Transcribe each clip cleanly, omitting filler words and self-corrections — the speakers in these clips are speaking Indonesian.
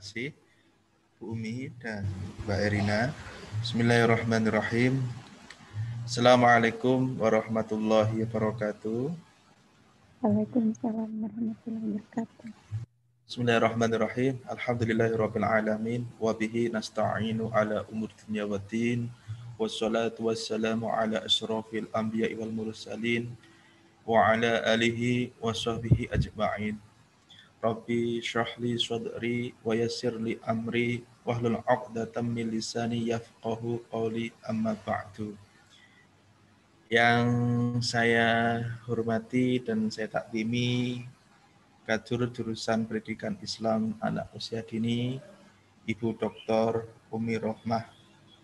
kasih Bu Umi dan Mbak Erina. Bismillahirrahmanirrahim. Assalamualaikum warahmatullahi wabarakatuh. Waalaikumsalam warahmatullahi wabarakatuh. Bismillahirrahmanirrahim. Alhamdulillahirabbil alamin wa bihi nasta'inu ala umur dunya waddin. Wassalatu wassalamu ala asyrafil anbiya'i wal mursalin wa ala alihi wa sahbihi ajma'in. Rabbi syrahli sadri wa yassirli amri wahlul 'uqdatam min lisani yafqahu qawli amma ba'du. Yang saya hormati dan saya takdimi Kadjur Jurusan Pendidikan Islam Anak Usia Dini Ibu Dr. Umi Rohmah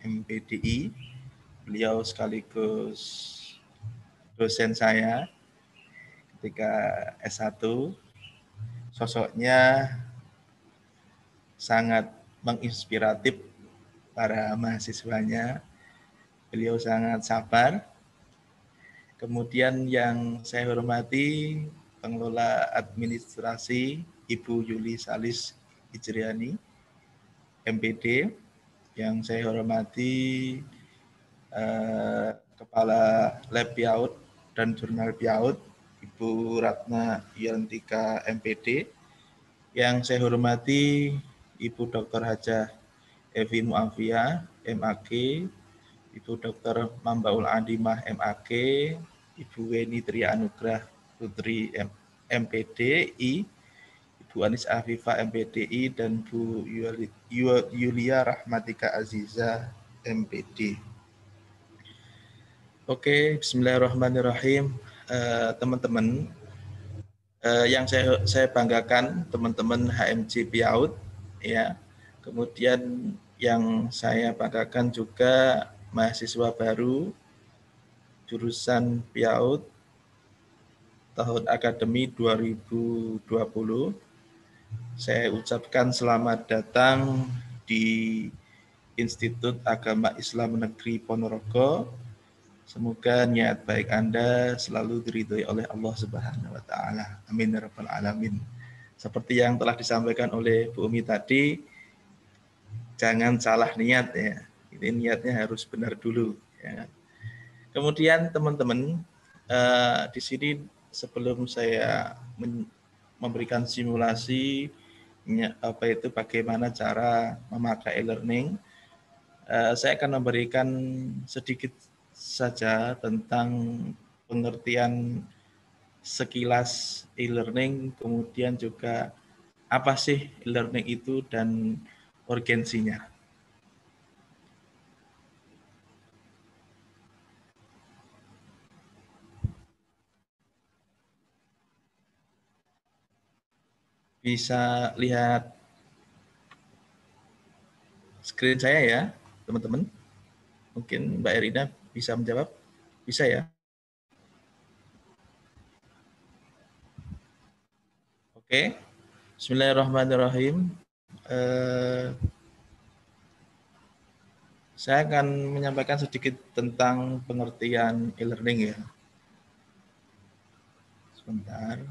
MPDI. Beliau sekaligus dosen saya ketika S1. Sosoknya sangat menginspiratif para mahasiswanya. Beliau sangat sabar. Kemudian yang saya hormati pengelola administrasi Ibu Yuli Salis Ijriani, MPD. Yang saya hormati Kepala Lab Piaut dan Jurnal Piaut Ibu Ratna Yantika MPD. Yang saya hormati Ibu Dr. Hajah Evi Muafia MAG, Ibu Dr. Mambaul Adimah MAG, Ibu Weni Tria Anugrah Putri MPDI, Ibu Anis Afifah MPDI, dan Bu Yulia Rahmatika Aziza MPD. Oke, bismillahirrahmanirrahim. Teman-teman, yang saya banggakan teman-teman HMJ Piaut, ya. Kemudian yang saya banggakan juga mahasiswa baru jurusan Piaut tahun akademi 2020. Saya ucapkan selamat datang di Institut Agama Islam Negeri Ponorogo. Semoga niat baik Anda selalu diridhoi oleh Allah Subhanahu wa taala. Amin ya rabbal alamin. Seperti yang telah disampaikan oleh Bu Umi tadi, jangan salah niat ya. Ini niatnya harus benar dulu ya. Kemudian teman-teman, di sini sebelum saya memberikan simulasi bagaimana cara memakai e-learning, saya akan memberikan sedikit saja tentang pengertian sekilas e-learning, kemudian juga apa sih e-learning itu dan urgensinya. Bisa lihat screen saya ya, teman-teman. Mungkin Mbak Erina bisa menjawab. Bisa ya? Oke. Bismillahirrahmanirrahim. Saya akan menyampaikan sedikit tentang pengertian e-learning ya. Sebentar.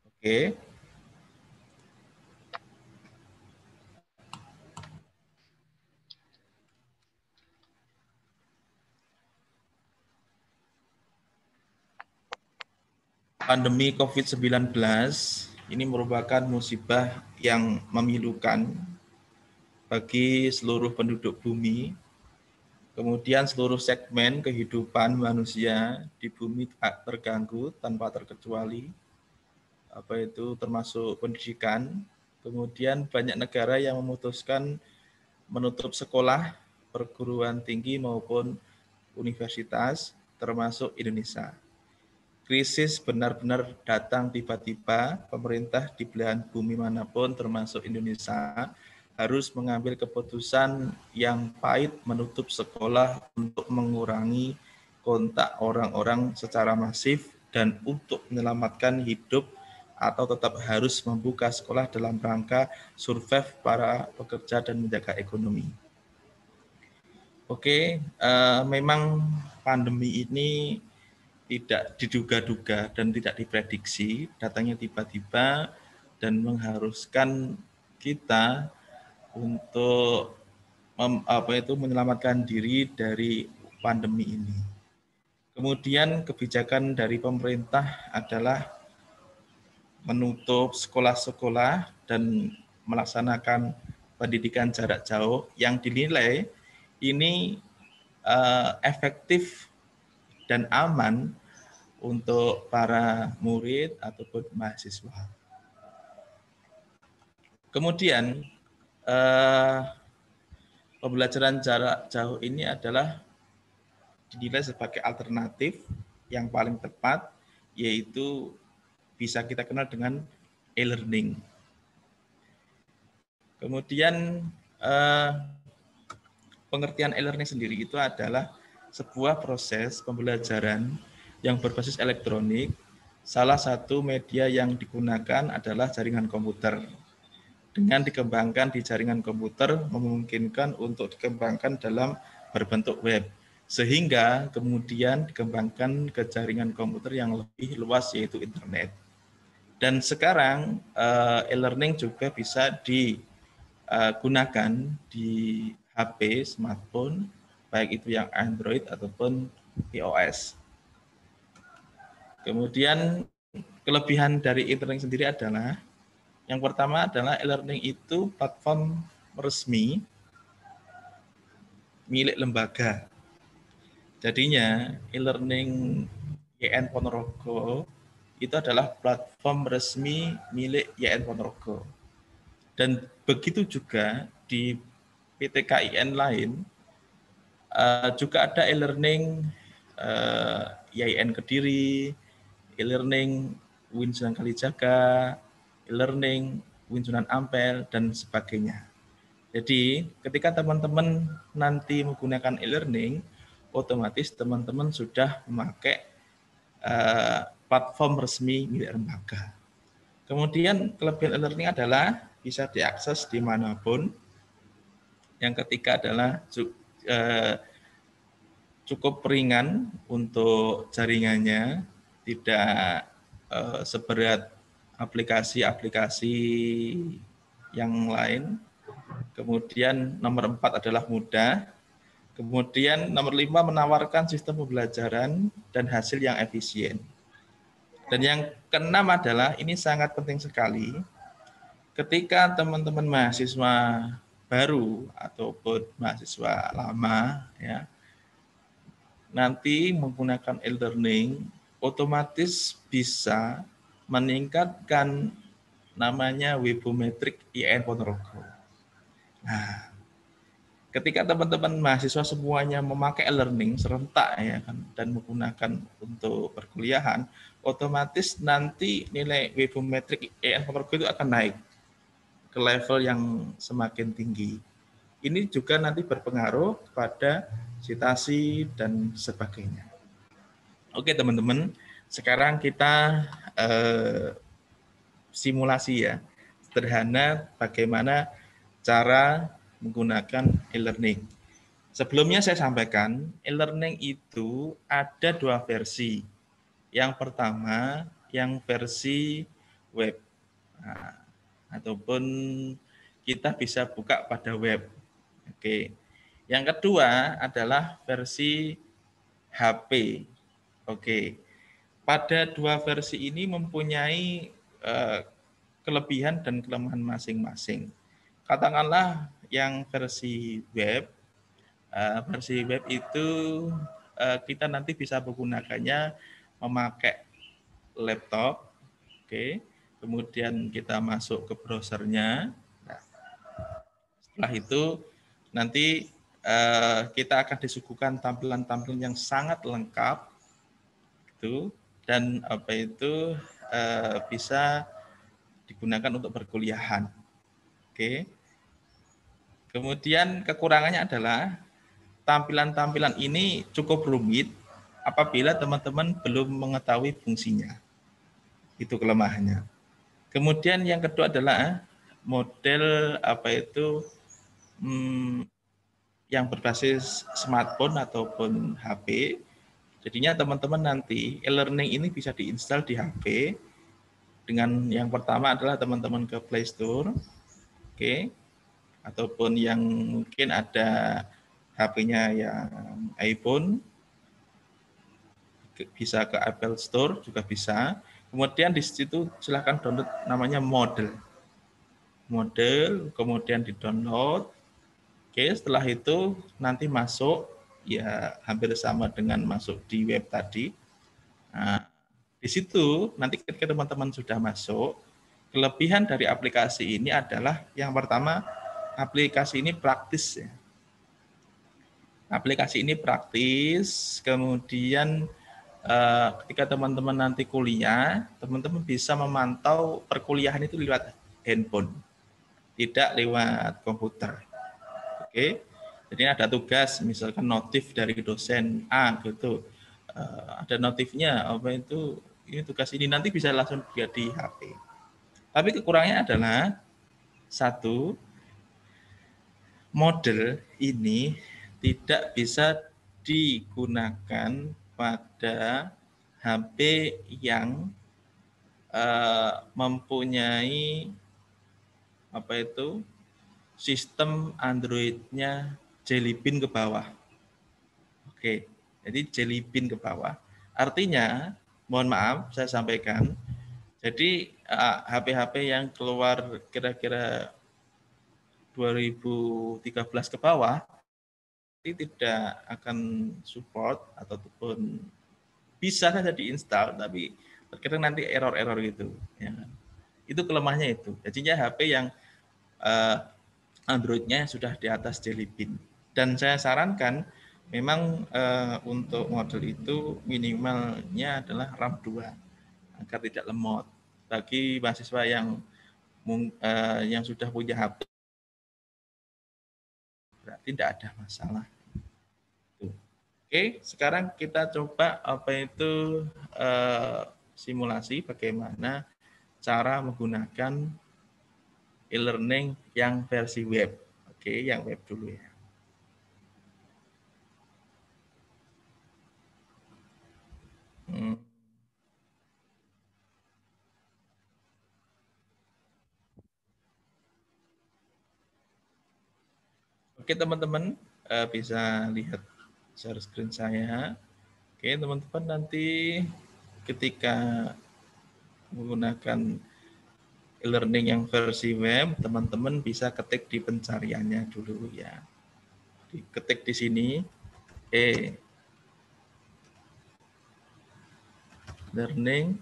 Oke. Pandemi COVID-19 ini merupakan musibah yang memilukan bagi seluruh penduduk bumi. Kemudian seluruh segmen kehidupan manusia di bumi terganggu tanpa terkecuali, termasuk pendidikan. Kemudian banyak negara yang memutuskan menutup sekolah, perguruan tinggi maupun universitas, termasuk Indonesia. Krisis benar-benar datang tiba-tiba. Pemerintah di belahan bumi manapun, termasuk Indonesia, harus mengambil keputusan yang pahit menutup sekolah untuk mengurangi kontak orang-orang secara masif dan untuk menyelamatkan hidup atau tetap harus membuka sekolah dalam rangka survive para pekerja dan menjaga ekonomi. Oke, memang pandemi ini tidak diduga-duga dan tidak diprediksi, datangnya tiba-tiba dan mengharuskan kita untuk menyelamatkan diri dari pandemi ini. Kemudian kebijakan dari pemerintah adalah menutup sekolah-sekolah dan melaksanakan pendidikan jarak jauh yang dinilai ini efektif dan aman untuk para murid ataupun mahasiswa. Kemudian pembelajaran jarak jauh ini adalah dinilai sebagai alternatif yang paling tepat, yaitu bisa kita kenal dengan e-learning. Kemudian pengertian e-learning sendiri itu adalah sebuah proses pembelajaran yang berbasis elektronik. Salah satu media yang digunakan adalah jaringan komputer. Dengan dikembangkan di jaringan komputer memungkinkan untuk dikembangkan dalam berbentuk web, sehingga kemudian dikembangkan ke jaringan komputer yang lebih luas yaitu internet. Dan sekarang e-learning juga bisa digunakan di HP, smartphone, baik itu yang Android ataupun iOS. Kemudian kelebihan dari e-learning sendiri adalah yang pertama adalah e-learning itu platform resmi milik lembaga. Jadinya e-learning YN Ponorogo itu adalah platform resmi milik YN Ponorogo. Dan begitu juga di PTKIN lain juga ada e-learning YIN Kediri, e-learning UIN Sunan Kalijaga, e-learning UIN Sunan Ampel, dan sebagainya. Jadi ketika teman-teman nanti menggunakan e-learning, otomatis teman-teman sudah memakai platform resmi milik lembaga. Kemudian kelebihan e-learning adalah bisa diakses dimanapun. Yang ketiga adalah cukup ringan untuk jaringannya, tidak seberat aplikasi-aplikasi yang lain. Kemudian nomor 4 adalah mudah. Kemudian nomor 5 menawarkan sistem pembelajaran dan hasil yang efisien. Dan yang keenam adalah, ini sangat penting sekali, ketika teman-teman mahasiswa baru ataupun mahasiswa lama ya nanti menggunakan e-learning, otomatis bisa meningkatkan namanya webometrik IAIN Ponorogo. Nah, ketika teman-teman mahasiswa semuanya memakai e-learning serentak ya kan dan menggunakan untuk perkuliahan, otomatis nanti nilai webometrik IAIN Ponorogo itu akan naik ke level yang semakin tinggi. Ini juga nanti berpengaruh pada citasi dan sebagainya. Oke teman-teman, sekarang kita simulasi ya, sederhana bagaimana cara menggunakan e-learning. Sebelumnya saya sampaikan, e-learning itu ada 2 versi. Yang pertama, yang versi web. Nah, ataupun kita bisa buka pada web. Oke. Yang kedua adalah versi HP. Oke. Pada 2 versi ini mempunyai kelebihan dan kelemahan masing-masing. Katakanlah yang versi web itu kita nanti bisa menggunakannya memakai laptop, oke. Kemudian kita masuk ke browsernya. Nah, setelah itu nanti kita akan disuguhkan tampilan-tampilan yang sangat lengkap, gitu, dan bisa digunakan untuk perkuliahan. Oke. Kemudian kekurangannya adalah tampilan-tampilan ini cukup rumit apabila teman-teman belum mengetahui fungsinya. Itu kelemahannya. Kemudian yang kedua adalah model yang berbasis smartphone ataupun HP. Jadinya teman-teman nanti e-learning ini bisa diinstal di HP dengan yang pertama adalah teman-teman ke Play Store, oke, ataupun yang mungkin ada HP-nya yang iPhone, bisa ke Apple Store juga bisa. Kemudian di situ silahkan download namanya Model, kemudian di-download. Oke, setelah itu nanti masuk, ya hampir sama dengan masuk di web tadi. Nah, di situ nanti ketika teman-teman sudah masuk, kelebihan dari aplikasi ini adalah yang pertama, aplikasi ini praktis ya. Aplikasi ini praktis, kemudian ketika teman-teman nanti kuliah, teman-teman bisa memantau perkuliahan itu lewat handphone, tidak lewat komputer. Oke, jadi ada tugas, misalkan notif dari dosen A gitu, ada notifnya apa itu, ini tugas ini nanti bisa langsung dia di HP. Tapi kekurangannya adalah satu, model ini tidak bisa digunakan pada HP yang mempunyai apa itu sistem Android-nya Jelly Bean ke bawah. Oke, jadi Jelly Bean ke bawah. Artinya, mohon maaf saya sampaikan, jadi HP-HP yang keluar kira-kira 2013 ke bawah ini tidak akan support ataupun bisa saja diinstal, tapi terkadang nanti error-error gitu. Ya. Itu kelemahannya itu. Jadinya HP yang Android-nya sudah di atas Jelly Bean. Dan saya sarankan memang untuk model itu minimalnya adalah RAM 2 agar tidak lemot. Bagi mahasiswa yang sudah punya HP berarti tidak ada masalah. Oke, sekarang kita coba apa itu simulasi bagaimana cara menggunakan e-learning yang versi web. Oke, yang web dulu ya. Oke teman-teman, bisa lihat share screen saya. Oke teman-teman, nanti ketika menggunakan e-learning yang versi web, teman-teman bisa ketik di pencariannya dulu ya. Ketik di sini, learning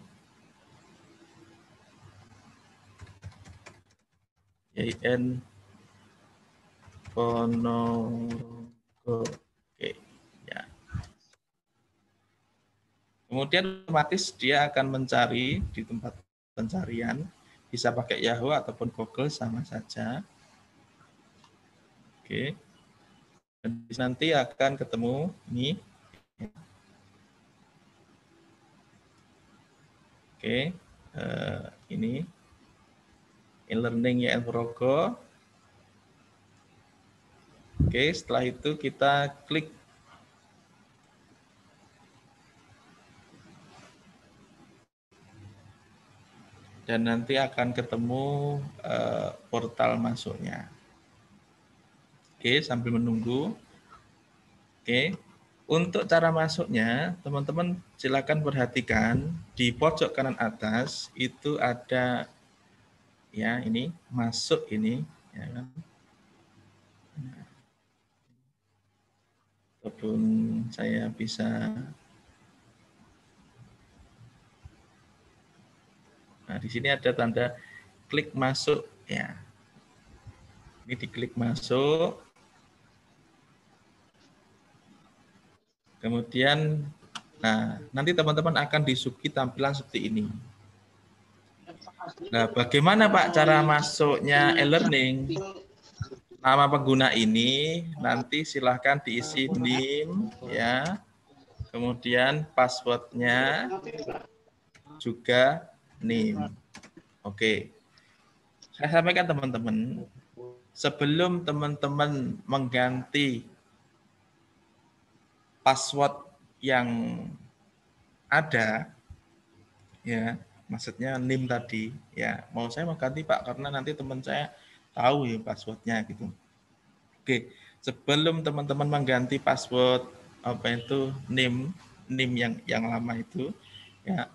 YN Ponorogo. Oke, ya. Kemudian otomatis dia akan mencari di tempat pencarian, bisa pakai Yahoo ataupun Google sama saja. Oke. Dan nanti akan ketemu ini. Oke, ini e-learning YN Ponorogo. Oke, setelah itu kita klik dan nanti akan ketemu portal masuknya. Oke, sambil menunggu. Oke, untuk cara masuknya, teman-teman silakan perhatikan di pojok kanan atas itu ada ya ini masuk ini, ya kan? Ataupun saya bisa. Nah, di sini ada tanda klik masuk ya. Ini diklik masuk. Kemudian nah, nanti teman-teman akan disuguhi tampilan seperti ini. Nah, bagaimana Pak cara masuknya e-learning? Nama pengguna ini nanti silahkan diisi NIM ya. Kemudian passwordnya juga NIM. Oke. Saya sampaikan teman-teman, sebelum teman-teman mengganti password yang ada, ya, maksudnya NIM tadi, ya, saya mau ganti Pak karena nanti teman saya tahu ya passwordnya gitu. Oke, sebelum teman-teman mengganti password apa itu NIM yang lama itu, ya,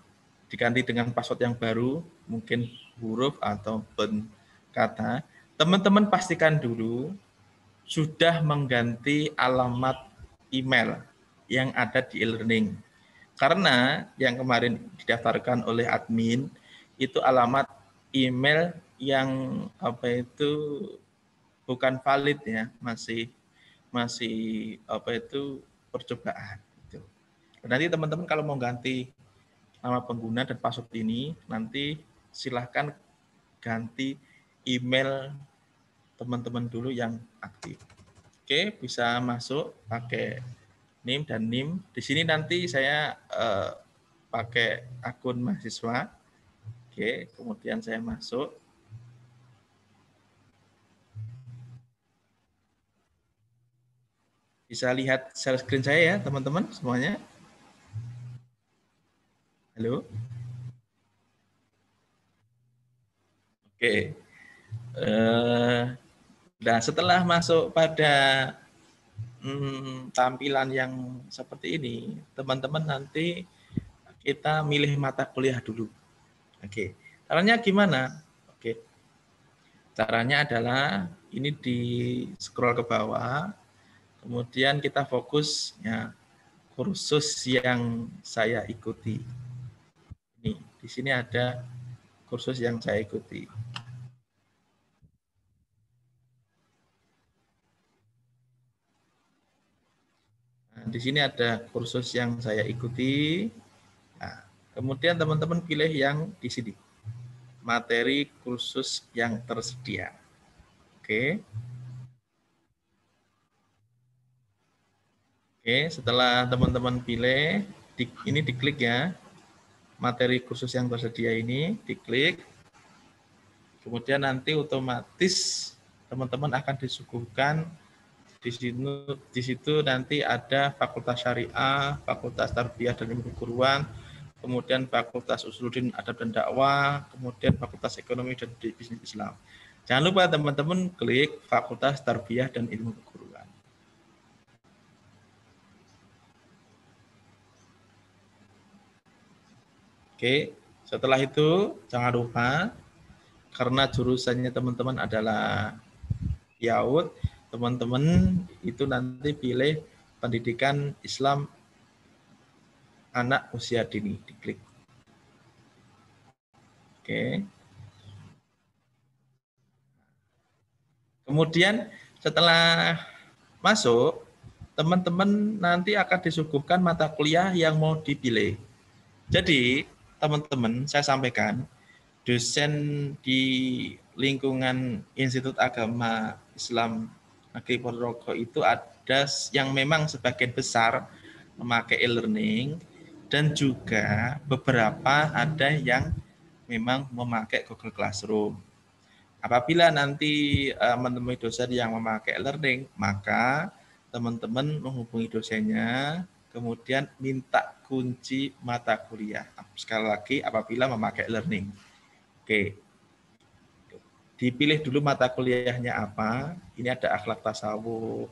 diganti dengan password yang baru, mungkin huruf ataupun kata, teman-teman pastikan dulu sudah mengganti alamat email yang ada di e-learning. Karena yang kemarin didaftarkan oleh admin itu alamat email yang apa itu bukan valid ya, masih apa itu percobaan. Gitu. Nanti teman-teman kalau mau ganti nama pengguna dan password ini, nanti silahkan ganti email teman-teman dulu yang aktif. Oke, bisa masuk pakai NIM dan NIM. Di sini nanti saya pakai akun mahasiswa. Oke, kemudian saya masuk. Bisa lihat share screen saya ya, teman-teman semuanya. Halo. Oke. Nah, setelah masuk pada tampilan yang seperti ini, teman-teman nanti kita milih mata kuliah dulu. Oke. Caranya gimana? Oke. Caranya adalah ini di scroll ke bawah, kemudian kita fokus ya kursus yang saya ikuti. Ini di sini ada kursus yang saya ikuti. Nah, di sini ada kursus yang saya ikuti. Nah, kemudian teman-teman pilih yang di sini. Materi kursus yang tersedia. Oke. Oke, setelah teman-teman pilih, ini diklik ya. Materi kursus yang tersedia ini diklik. Kemudian nanti otomatis teman-teman akan disuguhkan di situ nanti ada Fakultas Syariah, Fakultas Tarbiyah dan Ilmu Keguruan, kemudian Fakultas Usuluddin Adab dan Dakwah, kemudian Fakultas Ekonomi dan Bisnis Islam. Jangan lupa teman-teman klik Fakultas Tarbiyah dan Ilmu Keguruan. Oke, setelah itu jangan lupa karena jurusannya teman-teman adalah YAUD, teman-teman itu nanti pilih pendidikan Islam anak usia dini, diklik. Oke. Kemudian setelah masuk, teman-teman nanti akan disuguhkan mata kuliah yang mau dipilih. Jadi, teman-teman, saya sampaikan, dosen di lingkungan Institut Agama Islam Negeri Ponorogo itu ada yang memang sebagian besar memakai e-learning dan juga beberapa ada yang memang memakai Google Classroom. Apabila nanti menemui dosen yang memakai e-learning, maka teman-teman menghubungi dosennya, kemudian minta kunci mata kuliah. Sekali lagi, apabila memakai e-learning. Oke, dipilih dulu mata kuliahnya apa. Ini ada akhlak tasawuf,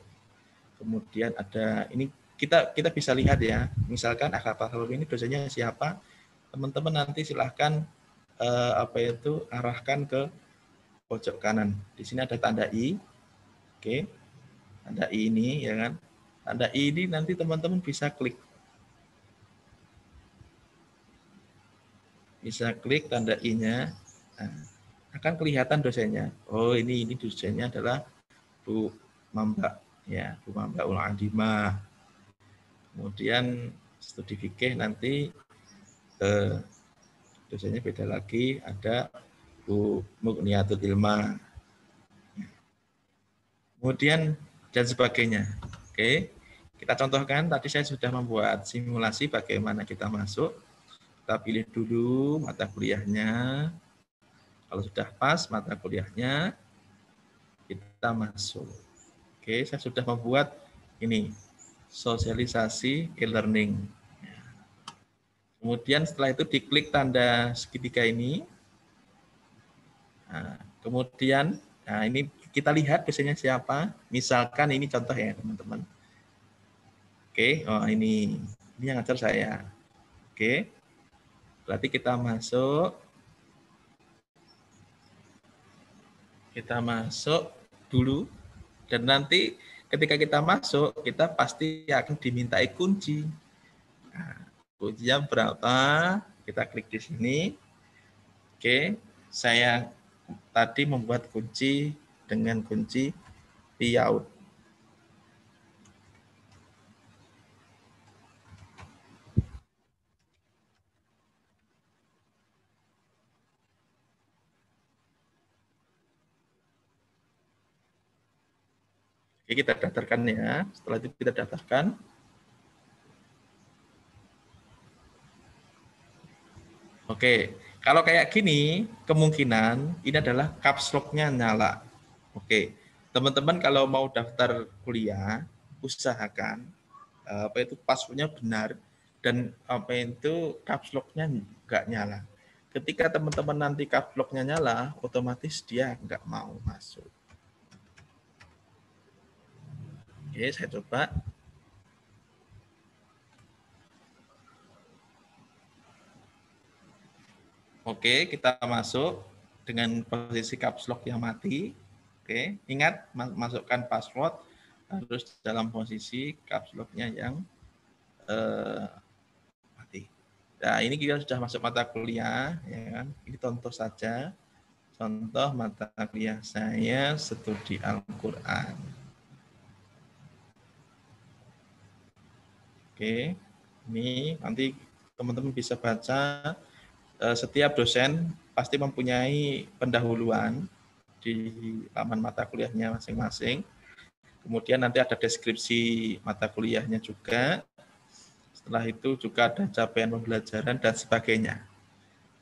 kemudian ada ini kita bisa lihat ya. Misalkan akhlak tasawuf ini dosennya siapa, teman-teman nanti silahkan arahkan ke pojok kanan. Di sini ada tanda I. Oke. Tanda I ini ya kan. Tanda I ini nanti teman-teman bisa klik. Bisa klik tanda I-nya. Nah, akan kelihatan dosennya. Oh, ini dosennya adalah Bu Mamba ya, Bu Mamba Ul Adimah. Kemudian studi fikih nanti dosennya beda lagi, ada Bu Mugniyatul Ilmah. Kemudian dan sebagainya. Oke, kita contohkan tadi saya sudah membuat simulasi bagaimana kita masuk. Kita pilih dulu mata kuliahnya. Kalau sudah pas mata kuliahnya, kita masuk. Oke, saya sudah membuat ini. sosialisasi e-learning. Kemudian setelah itu diklik tanda segitiga ini. Nah, kemudian, nah ini kita lihat biasanya siapa. Misalkan ini contoh ya teman-teman. Oke, oh ini yang ngajar saya. Oke, berarti kita masuk dulu, dan nanti ketika kita masuk, kita pasti akan dimintai kunci. Nah, kuncinya berapa? Kita klik di sini. Oke, saya tadi membuat kunci dengan kunci Piaut. Oke, kita daftarkan ya. Setelah itu kita daftarkan. Oke, kalau kayak gini, kemungkinan ini adalah caps lock-nya nyala. Oke, teman-teman kalau mau daftar kuliah, usahakan apa itu passwordnya benar dan apa itu caps lock-nya nggak nyala. Ketika teman-teman nanti caps lock-nya nyala, otomatis dia nggak mau masuk. Oke, saya coba. Oke, kita masuk dengan posisi caps lock yang mati. Oke, ingat masukkan password harus dalam posisi caps lock-nya yang mati. Nah, ini kita sudah masuk mata kuliah, ya kan? Ini contoh saja. Contoh mata kuliah saya studi Al-Quran. Oke, ini nanti teman-teman bisa baca. Setiap dosen pasti mempunyai pendahuluan di laman mata kuliahnya masing-masing. Kemudian nanti ada deskripsi mata kuliahnya juga. Setelah itu juga ada capaian pembelajaran dan sebagainya.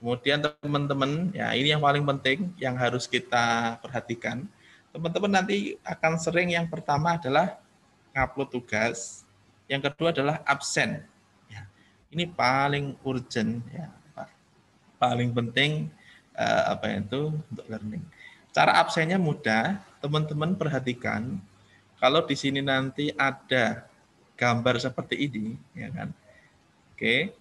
Kemudian teman-teman, ya ini yang paling penting yang harus kita perhatikan. Teman-teman nanti akan sering yang pertama adalah ngupload tugas, yang kedua adalah absen. Ya, ini paling urgent, ya, paling penting apa itu untuk learning. Cara absennya mudah, teman-teman perhatikan. Kalau di sini nanti ada gambar seperti ini, ya kan? Oke,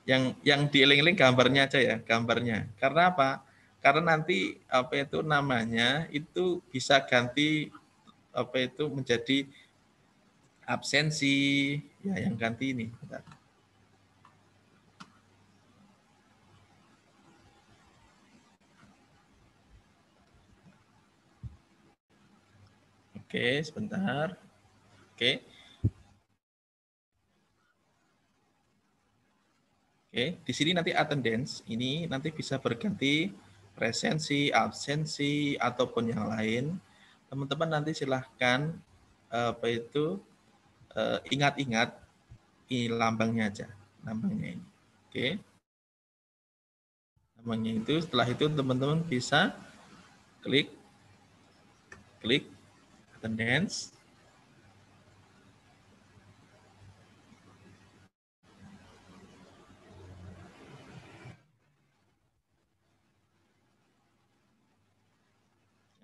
yang dieling-eling gambarnya aja ya, gambarnya. Karena apa? Karena nanti apa itu namanya itu bisa ganti apa itu menjadi absensi, ya yang ganti ini. Bentar. Oke, sebentar. Oke. Oke, di sini nanti attendance ini nanti bisa berganti presensi, absensi ataupun yang lain. Teman-teman nanti silahkan apa itu ingat-ingat ini lambangnya aja, lambangnya ini. Oke, lambangnya itu setelah itu teman-teman bisa klik attendance.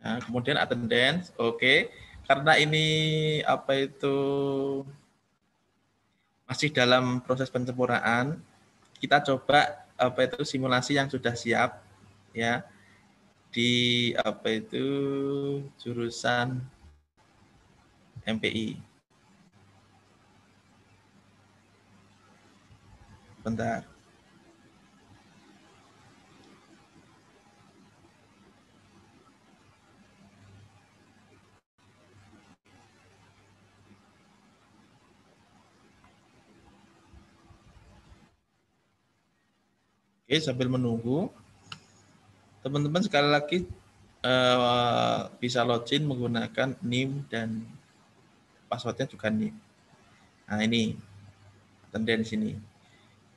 Nah, kemudian attendance, oke. Karena ini apa itu masih dalam proses penyempurnaan, kita coba apa itu simulasi yang sudah siap, ya, di apa itu jurusan MPI. Bentar. Oke, sambil menunggu, teman-teman sekali lagi bisa login menggunakan NIM dan passwordnya juga NIM. Nah ini, attendance sini.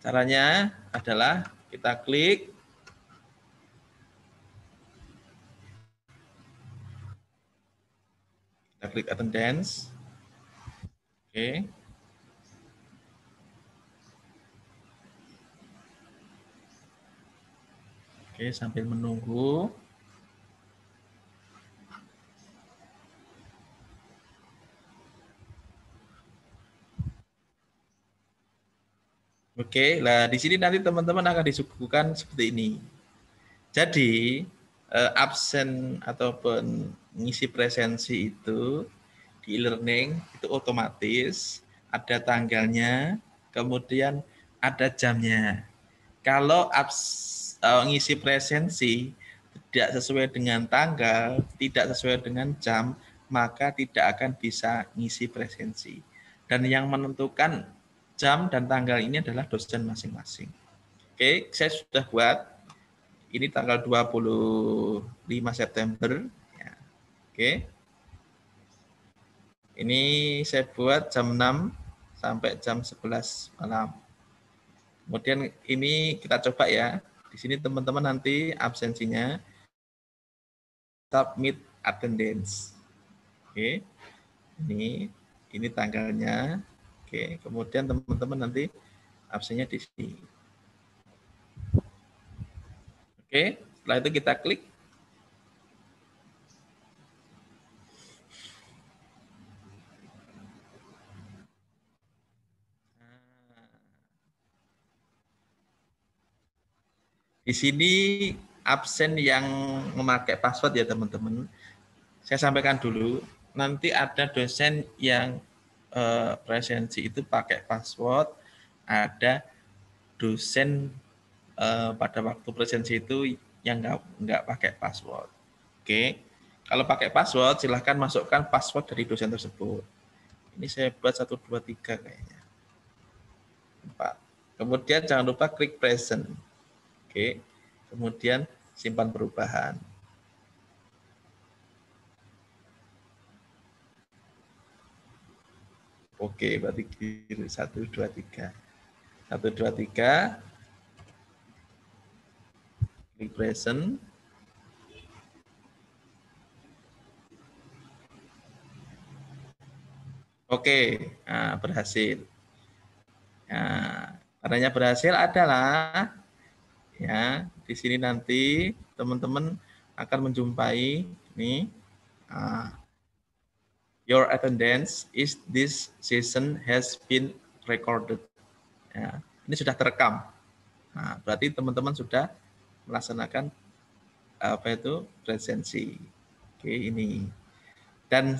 Caranya adalah kita klik attendance. Oke. Oke, sambil menunggu. Oke, nah di sini nanti teman-teman akan disuguhkan seperti ini. Jadi absen ataupun ngisi presensi itu di e-learning itu otomatis ada tanggalnya, kemudian ada jamnya. Kalau ngisi presensi tidak sesuai dengan tanggal, tidak sesuai dengan jam, maka tidak akan bisa ngisi presensi. Dan yang menentukan jam dan tanggal ini adalah dosen masing-masing. Oke, saya sudah buat. Ini tanggal 25 September. Ya. Oke. Ini saya buat jam 6 sampai jam 11 malam. Kemudian ini kita coba ya. Di sini teman-teman nanti absensinya submit attendance. Oke. Ini tanggalnya. Oke, kemudian teman-teman nanti absennya di sini. Oke, setelah itu kita klik. Di sini absen yang memakai password ya teman-teman. Saya sampaikan dulu, nanti ada dosen yang presensi itu pakai password, ada dosen pada waktu presensi itu yang nggak pakai password. Oke, kalau pakai password silahkan masukkan password dari dosen tersebut. Ini saya buat 1, 2, 3 kayaknya. 4. Kemudian jangan lupa klik present. Oke, kemudian simpan perubahan. Oke, berarti kiri 1, 2, 3. 1, 2, 3. Klik present. Oke, nah, berhasil. Nah, tandanya berhasil adalah ya di sini nanti teman-teman akan menjumpai ini your attendance is this session has been recorded. Ya, ini sudah terekam. Nah, berarti teman-teman sudah melaksanakan apa itu presensi. Oke, ini. Dan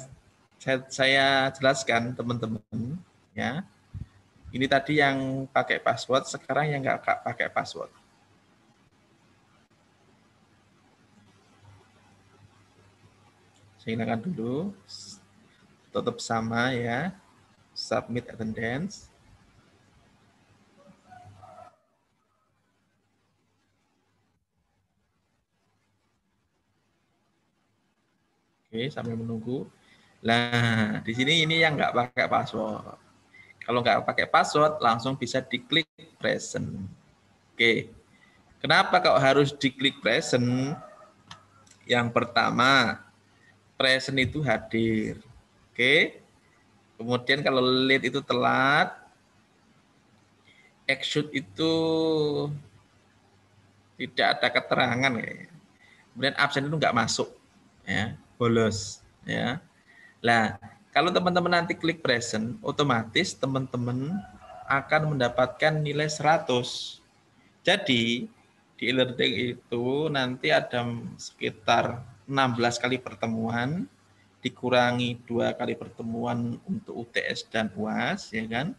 saya jelaskan teman-teman ya. Ini tadi yang pakai password, sekarang yang nggak pakai password. Saya hilangkan dulu, tetap sama ya, submit attendance. Oke, sambil menunggu. Nah, di sini ini yang nggak pakai password. Kalau nggak pakai password, langsung bisa diklik present. Oke, kenapa kok harus diklik present? Yang pertama, present itu hadir. Oke, kemudian kalau late itu telat, exit itu tidak ada keterangan kayaknya. Kemudian absen itu nggak masuk, ya, bolos, ya. Nah, kalau teman-teman nanti klik present, otomatis teman-teman akan mendapatkan nilai 100. Jadi di e-learning itu nanti ada sekitar 16 kali pertemuan, dikurangi 2 kali pertemuan untuk UTS dan UAS, ya kan?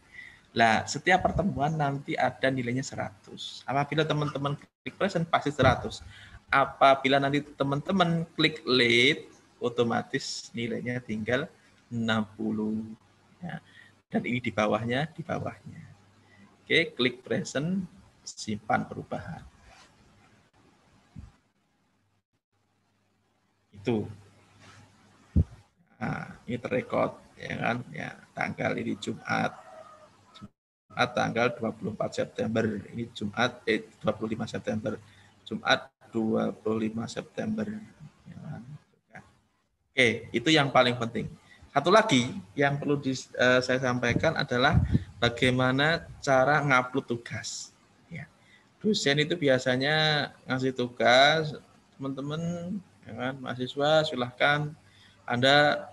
Nah, setiap pertemuan nanti ada nilainya 100. Apabila teman-teman klik present pasti 100. Apabila nanti teman-teman klik late, otomatis nilainya tinggal 60. Ya. Dan ini di bawahnya, di bawahnya. Oke, klik present, simpan perubahan. Itu. Nah, ini terrekod, ya kan? Ya, tanggal ini Jumat tanggal 24 September. Ini Jumat 25 September. Jumat 25 September. Ya. Oke, itu yang paling penting. Satu lagi yang perlu saya sampaikan adalah bagaimana cara ngupload tugas. Ya. Dosen itu biasanya ngasih tugas, teman-teman, ya kan, mahasiswa silahkan Anda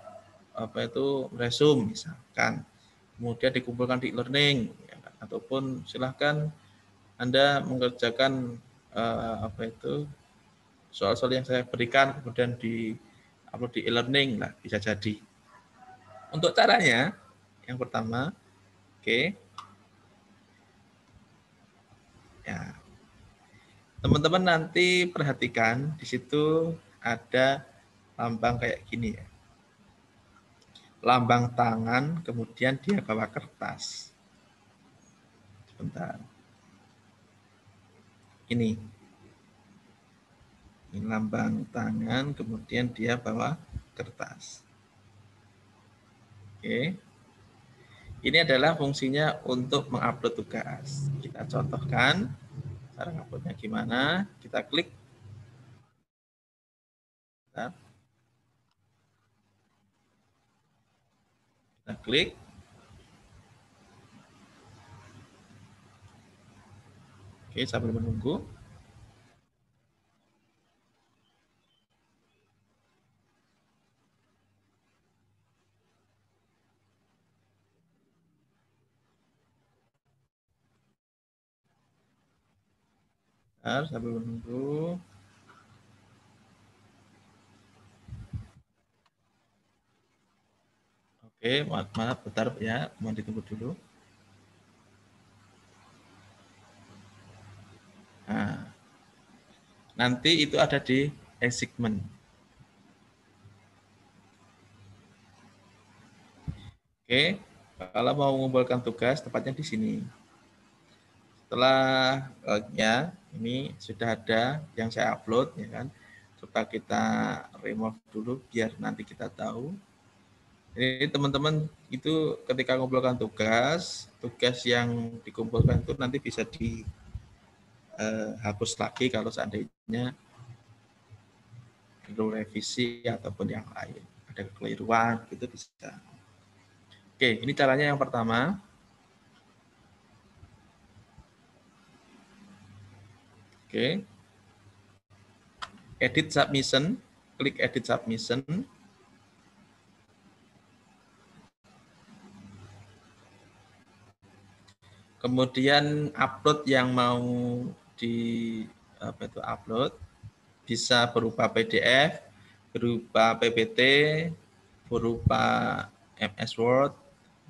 resume misalkan, kemudian dikumpulkan di e-learning, ya kan, ataupun silahkan Anda mengerjakan soal-soal yang saya berikan kemudian di upload di e-learning lah, bisa jadi. Untuk caranya, yang pertama, oke, ya teman-teman nanti perhatikan di situ ada lambang kayak gini ya, lambang tangan, kemudian dia bawa kertas. Sebentar, ini lambang tangan, kemudian dia bawa kertas. Oke. Ini adalah fungsinya untuk mengupload tugas. Kita contohkan cara nguploadnya gimana. Kita klik. Kita klik. Oke, sambil menunggu. Sambil menunggu. Oke, maaf, bentar ya, mohon ditunggu dulu. Nah, nanti itu ada di assignment. Oke, kalau mau mengumpulkan tugas, tepatnya di sini. Setelah ya, ini sudah ada yang saya upload, ya kan. Coba kita remove dulu biar nanti kita tahu. Jadi teman-teman itu ketika mengumpulkan tugas yang dikumpulkan itu nanti bisa dihapus lagi kalau seandainya perlu revisi ataupun yang lain. Ada kekeliruan, itu bisa. Oke, ini caranya yang pertama. Oke. Edit submission, klik edit submission. Kemudian upload yang mau upload bisa berupa PDF, berupa PPT, berupa MS Word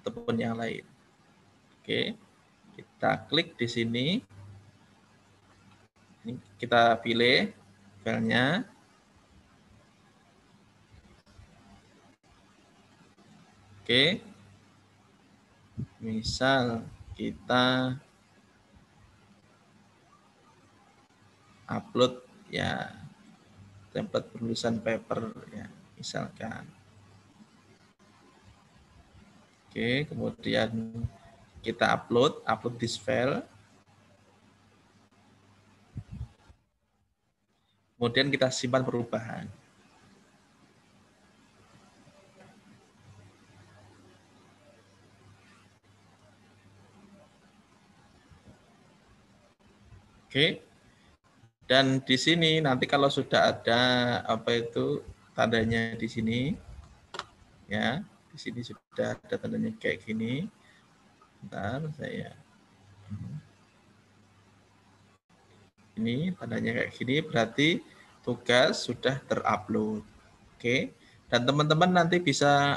ataupun yang lain. Oke. Kita klik di sini. Ini kita pilih filenya. Oke. Misal kita upload ya template penulisan paper ya misalkan. Oke, kemudian kita upload this file. Kemudian kita simpan perubahan. Oke. Dan di sini nanti kalau sudah ada tandanya di sini ya, di sini sudah ada tandanya kayak gini. Bentar saya ini tandanya kayak gini berarti tugas sudah terupload. Oke. Dan teman-teman nanti bisa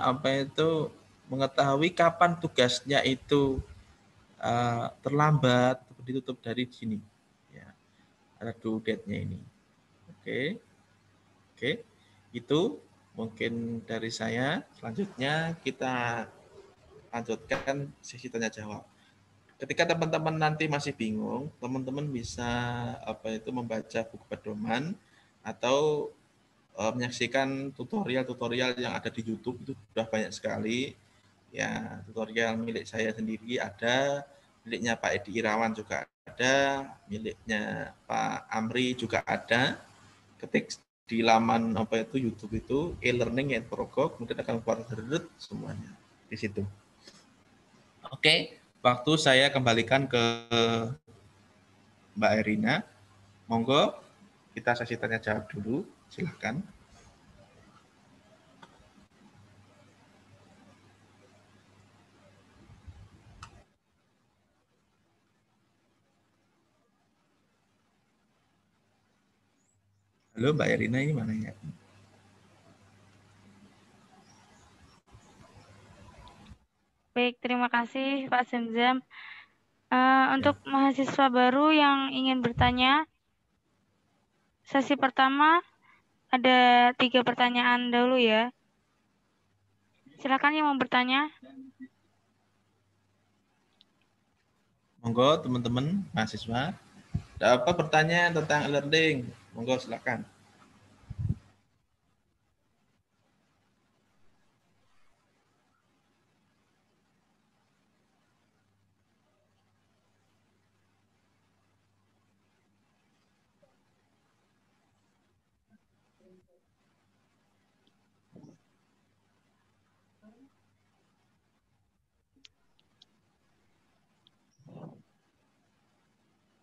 mengetahui kapan tugasnya itu terlambat ditutup dari sini. Ya. Ada due date-nya ini. Oke. Oke. Itu mungkin dari saya. Selanjutnya kita lanjutkan sesi tanya jawab. Ketika teman-teman nanti masih bingung, teman-teman bisa membaca buku pedoman atau menyaksikan tutorial-tutorial yang ada di YouTube. Itu sudah banyak sekali. Ya, tutorial milik saya sendiri ada, miliknya Pak Edi Irawan juga ada, miliknya Pak Amri juga ada. Ketik di laman apa itu YouTube itu e-learning at Progo, kemudian akan keluar semuanya di situ. Oke, waktu saya kembalikan ke Mbak Erina. Monggo kita sesi tanya jawab dulu, silahkan. Halo Mbak Erina, ini mana ya? Baik, terima kasih Pak Zemzam. Untuk mahasiswa baru yang ingin bertanya, sesi pertama ada 3 pertanyaan dahulu ya. Silakan yang mau bertanya. Monggo teman-teman mahasiswa. Ada apa pertanyaan tentang e-learning? Monggo silakan.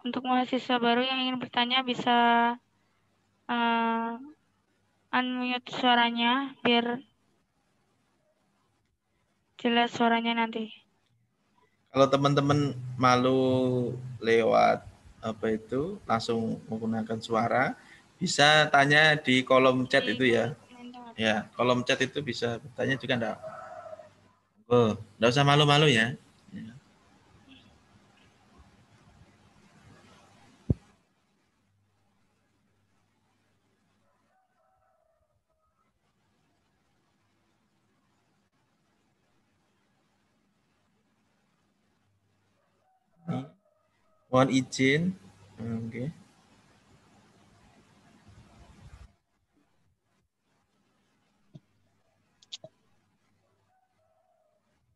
Untuk mahasiswa baru yang ingin bertanya bisa unmute suaranya biar jelas suaranya nanti. Kalau teman-teman malu lewat apa itu langsung menggunakan suara, bisa tanya di kolom chat itu ya. Ya, kolom chat itu bisa bertanya juga enggak. Oh, enggak usah malu-malu ya. Mohon izin. Oke.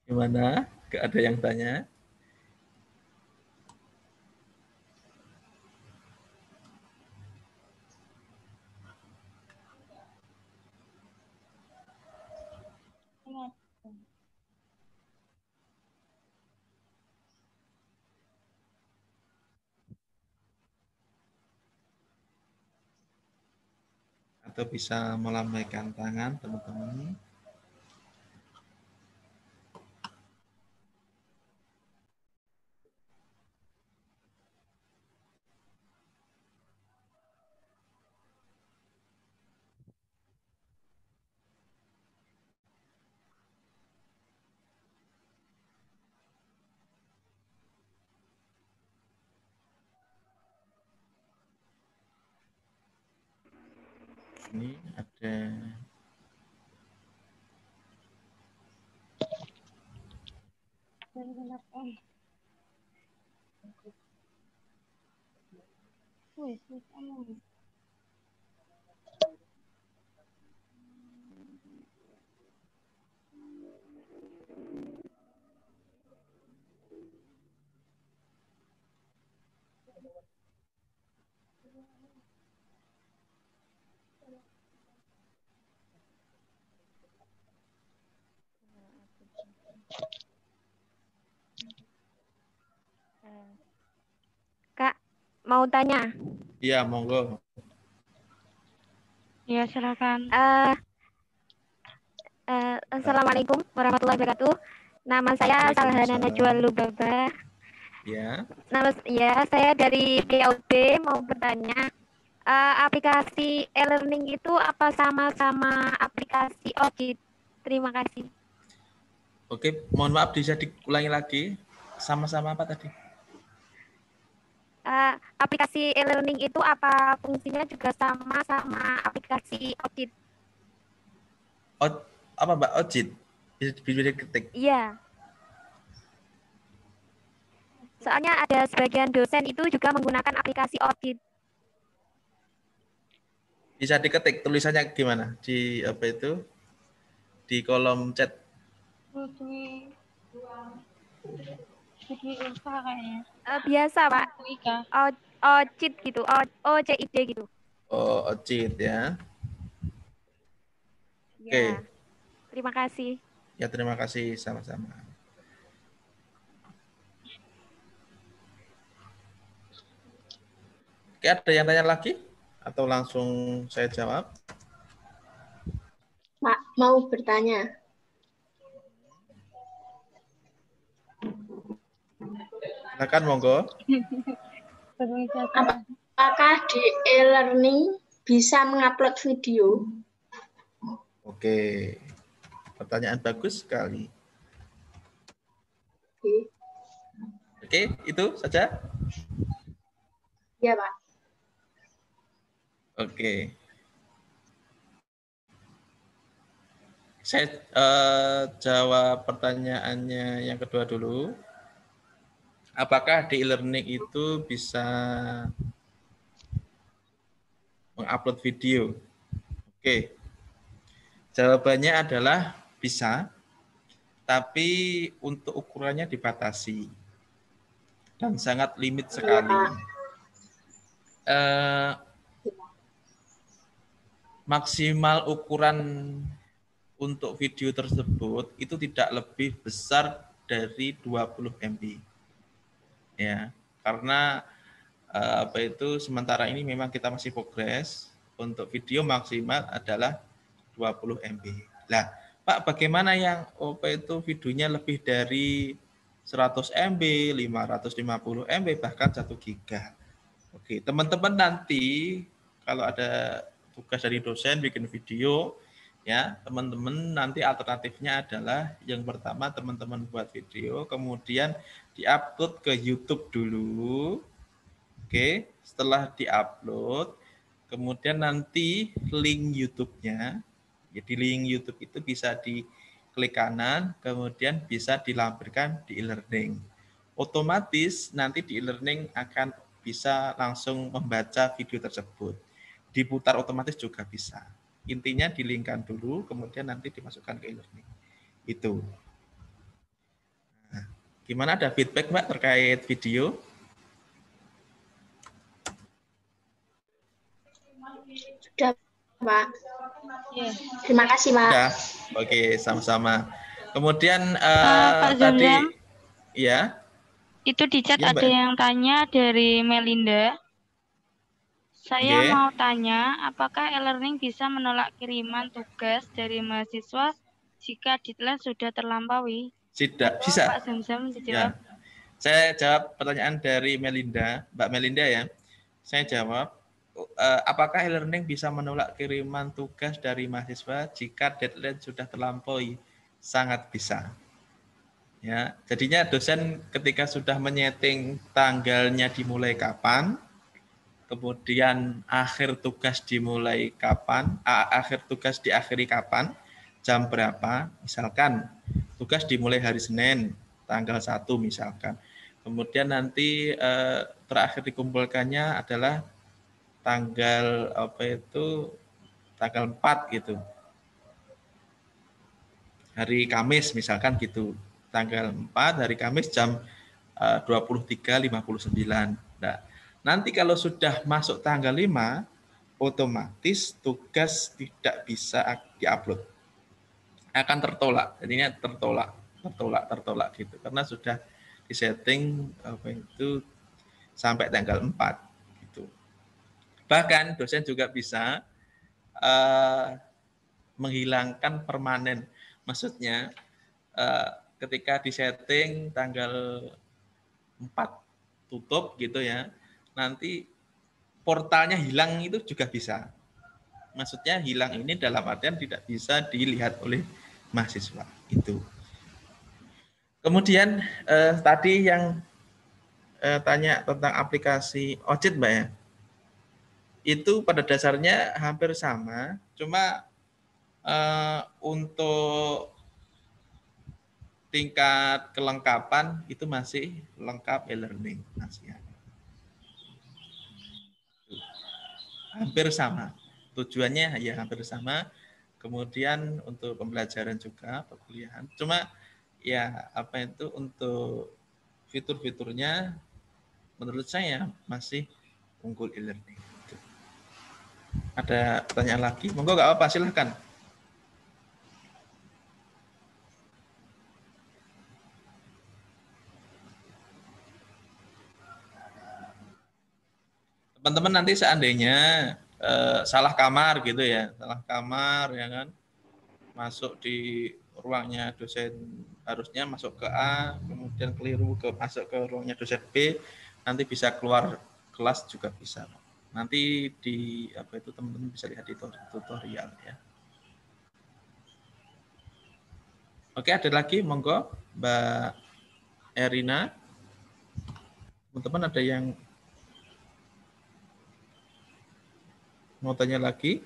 Gimana? Gak ada yang tanya? Atau bisa melambaikan tangan teman-teman. Ini ada Kak, mau tanya? Iya, monggo. Ya, silakan. Assalamualaikum warahmatullahi wabarakatuh. Nama saya Salhana Najwa Lubaba. Ya. Ya, saya dari PAUB mau bertanya. Aplikasi e-learning itu apa sama-sama aplikasi audit? Terima kasih. Oke, mohon maaf bisa diulangi lagi. Sama-sama apa tadi? Aplikasi e-learning itu apa fungsinya juga sama-sama aplikasi audit? Apa Mbak Ojit? Bisa diketik. Iya. Soalnya ada sebagian dosen itu juga menggunakan aplikasi audit. Bisa diketik tulisannya gimana? Di apa itu? Di kolom chat. Biasa, Pak. Ocit gitu. OCID gitu. Oh, Ojit ya. Ya, terima kasih. Ya, terima kasih sama-sama. Oke, ada yang tanya lagi? Atau langsung saya jawab? Pak, mau bertanya. Silakan, monggo. Apakah di e-learning bisa mengupload video? Oke, pertanyaan bagus sekali. Oke, itu saja. Ya, Pak. Oke. Saya jawab pertanyaannya yang kedua dulu. Apakah di e-learning itu bisa mengupload video? Oke. Jawabannya adalah bisa, tapi untuk ukurannya dibatasi dan sangat limit sekali. Maksimal ukuran untuk video tersebut itu tidak lebih besar dari 20 MB. Ya, karena sementara ini memang kita masih progres. Untuk video maksimal adalah 20 MB. Lah, Pak, bagaimana yang videonya lebih dari 100 MB, 550 MB, bahkan 1 giga. Oke, teman-teman nanti kalau ada tugas dari dosen bikin video, ya, teman-teman nanti alternatifnya adalah yang pertama teman-teman buat video, kemudian diupload ke YouTube dulu. Oke, setelah diupload, kemudian nanti link YouTube-nya, jadi link YouTube itu bisa diklik kanan, kemudian bisa dilampirkan di e-learning. Otomatis nanti di e-learning akan bisa langsung membaca video tersebut. Diputar otomatis juga bisa. Intinya dilingkan dulu, kemudian nanti dimasukkan ke e-learning. Itu. Nah, gimana, ada feedback, Mbak, terkait video? Sudah, Pak. Ya. Terima kasih, Pak. Sudah. Oke, sama-sama. Kemudian Pak tadi, Zamzam, ya. itu di chat Ya, ada Mbak. yang tanya dari Melinda. Saya Oke. mau tanya, apakah e-learning bisa menolak kiriman tugas dari mahasiswa jika deadline sudah terlampaui? Tidak, Monggo bisa. Pak Zamzam Ya. dijawab. Saya jawab pertanyaan dari Melinda, Mbak Melinda ya. Saya jawab, apakah e-learning bisa menolak kiriman tugas dari mahasiswa jika deadline sudah terlampaui? Sangat bisa. Ya, jadinya dosen ketika sudah menyeting tanggalnya dimulai kapan, kemudian akhir tugas dimulai kapan, akhir tugas diakhiri kapan, jam berapa, misalkan tugas dimulai hari Senin, tanggal 1 misalkan. Kemudian nanti terakhir dikumpulkannya adalah tanggal tanggal 4 gitu. Hari Kamis misalkan gitu. Tanggal 4 hari Kamis jam 23.59. Nah, nanti kalau sudah masuk tanggal 5, otomatis tugas tidak bisa diupload. Akan tertolak. Jadinya tertolak gitu. Karena sudah disetting sampai tanggal 4 gitu. Bahkan dosen juga bisa menghilangkan permanen. Maksudnya ketika disetting tanggal 4 tutup gitu ya, nanti portalnya hilang itu juga bisa. Maksudnya hilang ini dalam artian tidak bisa dilihat oleh mahasiswa itu. Kemudian tadi yang tanya tentang aplikasi Ojit, Mbak ya, itu pada dasarnya hampir sama, cuma untuk tingkat kelengkapan itu masih lengkap e-learning, masih ada. Hampir sama, tujuannya ya hampir sama. Kemudian untuk pembelajaran juga, perkuliahan, cuma ya untuk fitur-fiturnya menurut saya masih unggul e-learning. Ada pertanyaan lagi? Monggo, nggak apa-apa, silahkan. teman-teman nanti seandainya salah kamar gitu ya, salah kamar ya kan, masuk di ruangnya dosen harusnya masuk ke A, kemudian keliru masuk ke ruangnya dosen B, nanti bisa keluar kelas juga bisa. Nanti di apa itu teman-teman bisa lihat di tutorial ya. Oke, ada lagi monggo Mbak Erina. Teman-teman ada yang mau tanya lagi?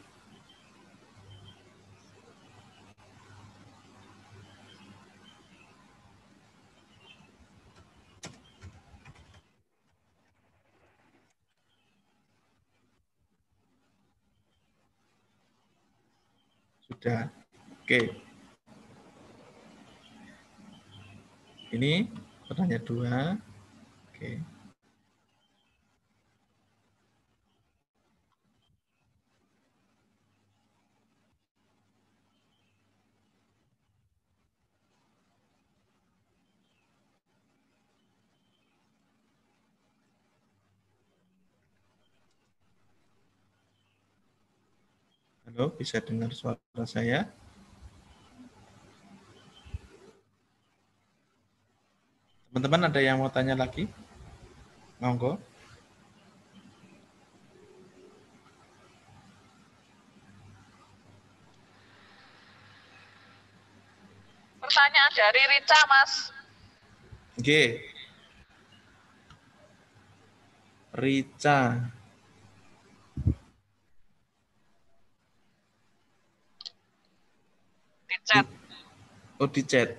Sudah. Oke. Ini pertanyaan 2. Oke. Halo, bisa dengar suara saya? Teman-teman ada yang mau tanya lagi? Monggo. Pertanyaan dari Rica, Mas. Oke. Rica. Di chat. Oh, di chat.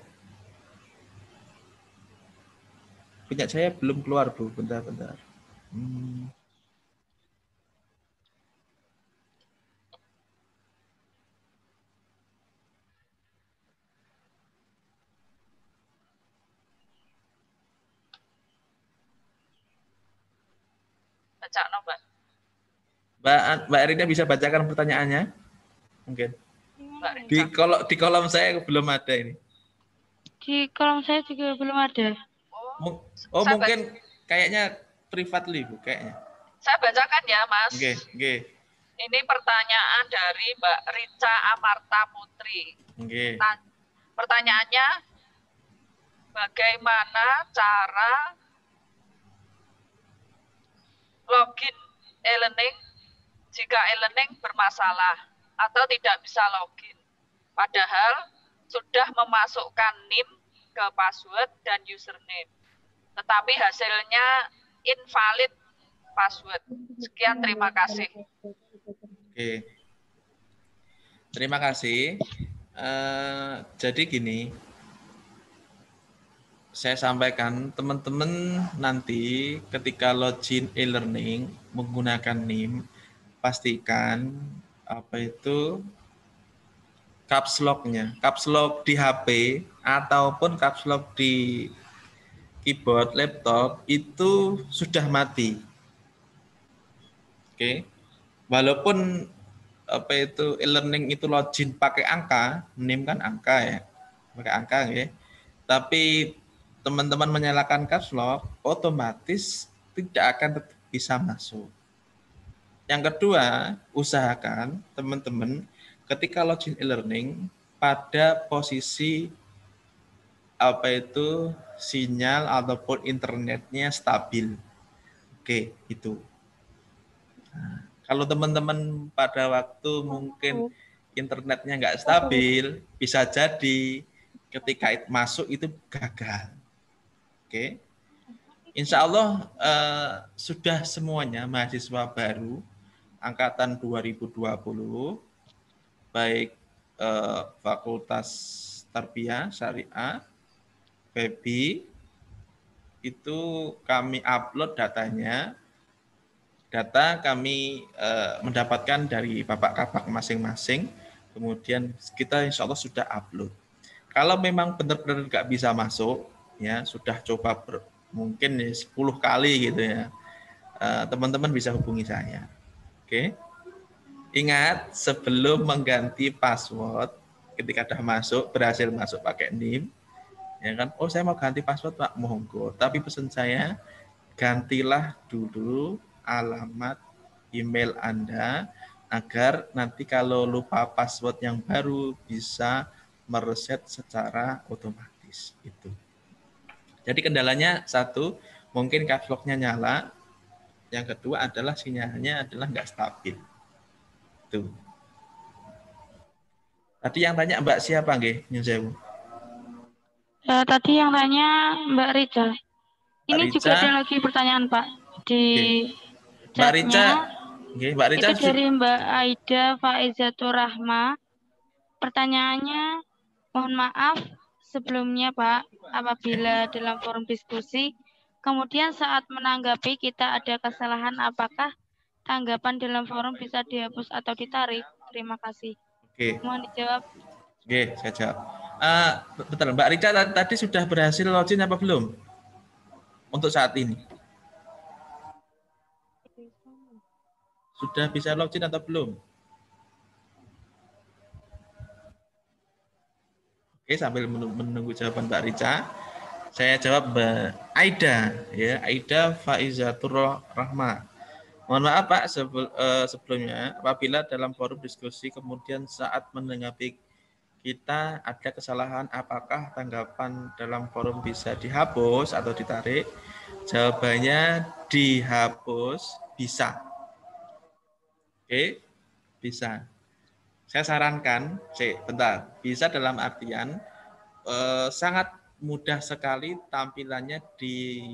Punya saya belum keluar, Bu. Bentar. Baca no, Mbak. Mbak Erina bisa bacakan pertanyaannya? Mungkin. Mbak Di kolom saya belum ada ini. Di kolom saya juga belum ada. Oh, mungkin kayaknya privatly, Bu, kayaknya. Saya bacakan ya, Mas. Oke. Ini pertanyaan dari Mbak Rica Amarta Putri. Oke. Pertanyaannya, bagaimana cara login e-learning jika e-learning bermasalah atau tidak bisa login? Padahal sudah memasukkan NIM ke password dan username, tetapi hasilnya invalid password. Sekian, terima kasih. Oke. Terima kasih. Jadi gini, saya sampaikan teman-teman nanti ketika login e-learning menggunakan NIM, pastikan apa itu caps lock-nya, caps lock di HP ataupun caps lock di keyboard laptop itu sudah mati. Oke. Walaupun apa itu e-learning itu login pakai angka, NIM kan angka ya, pakai angka ya. Tapi teman-teman menyalakan caps lock, otomatis tidak akan bisa masuk. Yang kedua, usahakan teman-teman ketika login e-learning pada posisi apa itu sinyal ataupun internetnya stabil. Oke, itu. Nah, kalau teman-teman pada waktu mungkin internetnya nggak stabil, bisa jadi ketika masuk itu gagal. Oke. Insya Allah sudah semuanya mahasiswa baru angkatan 2020 baik Fakultas Tarbiyah Syariah, FEBI, itu kami upload datanya. Data kami mendapatkan dari Bapak Kabak masing-masing, kemudian kita insya Allah sudah upload. Kalau memang benar-benar nggak bisa masuk, ya sudah coba mungkin 10 kali gitu ya, teman-teman bisa hubungi saya. Oke. Ingat, sebelum mengganti password, ketika sudah masuk, berhasil masuk pakai NIM, ya kan? Oh, saya mau ganti password, Pak, monggo. Tapi pesan saya, gantilah dulu alamat email Anda agar nanti kalau lupa password yang baru bisa mereset secara otomatis itu. Jadi kendalanya satu, mungkin caps lock-nya nyala. Yang kedua adalah sinyalnya adalah nggak stabil. Tuh. Tadi yang tanya Mbak siapa nggih? Nyun sewu. Tadi yang tanya Mbak Rica. Ini Mbak juga Rica. ada lagi pertanyaan Pak di Mbak Rica. chatnya. Mbak Rica Itu dari Mbak Aida Faizatur Rahma. Pertanyaannya, mohon maaf sebelumnya Pak, apabila dalam forum diskusi, kemudian saat menanggapi kita ada kesalahan, apakah tanggapan dalam forum bisa dihapus atau ditarik? Terima kasih. Oke. Mohon dijawab. Oke, saya jawab. Bentar, Mbak Rica tadi sudah berhasil login apa belum? Untuk saat ini. Sudah bisa login atau belum? Oke, sambil menunggu jawaban Mbak Rica, saya jawab Mbak Aida, ya, Aida Faizatur Rahma. Mohon maaf Pak, sebelumnya apabila dalam forum diskusi kemudian saat menanggapi kita ada kesalahan, apakah tanggapan dalam forum bisa dihapus atau ditarik? Jawabannya dihapus, bisa. Oke, bisa. Saya sarankan, bentar, bisa dalam artian sangat mudah sekali tampilannya di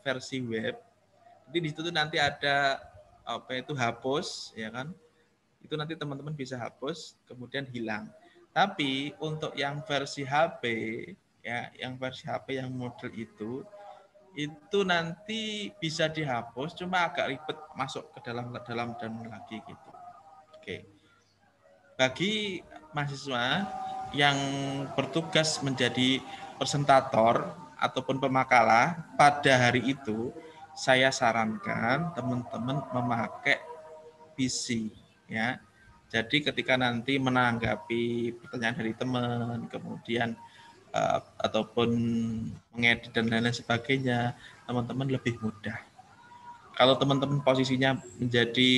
versi web. Jadi di situ nanti ada hapus, ya kan? Itu nanti teman-teman bisa hapus, kemudian hilang. Tapi untuk yang versi HP, ya, yang versi HP yang model itu nanti bisa dihapus, cuma agak ribet masuk ke dalam dan lagi gitu. Oke. Bagi mahasiswa yang bertugas menjadi presentator ataupun pemakalah pada hari itu, saya sarankan teman-teman memakai PC, ya. Jadi ketika nanti menanggapi pertanyaan dari teman, kemudian ataupun mengedit dan lain-lain sebagainya, teman-teman lebih mudah. Kalau teman-teman posisinya menjadi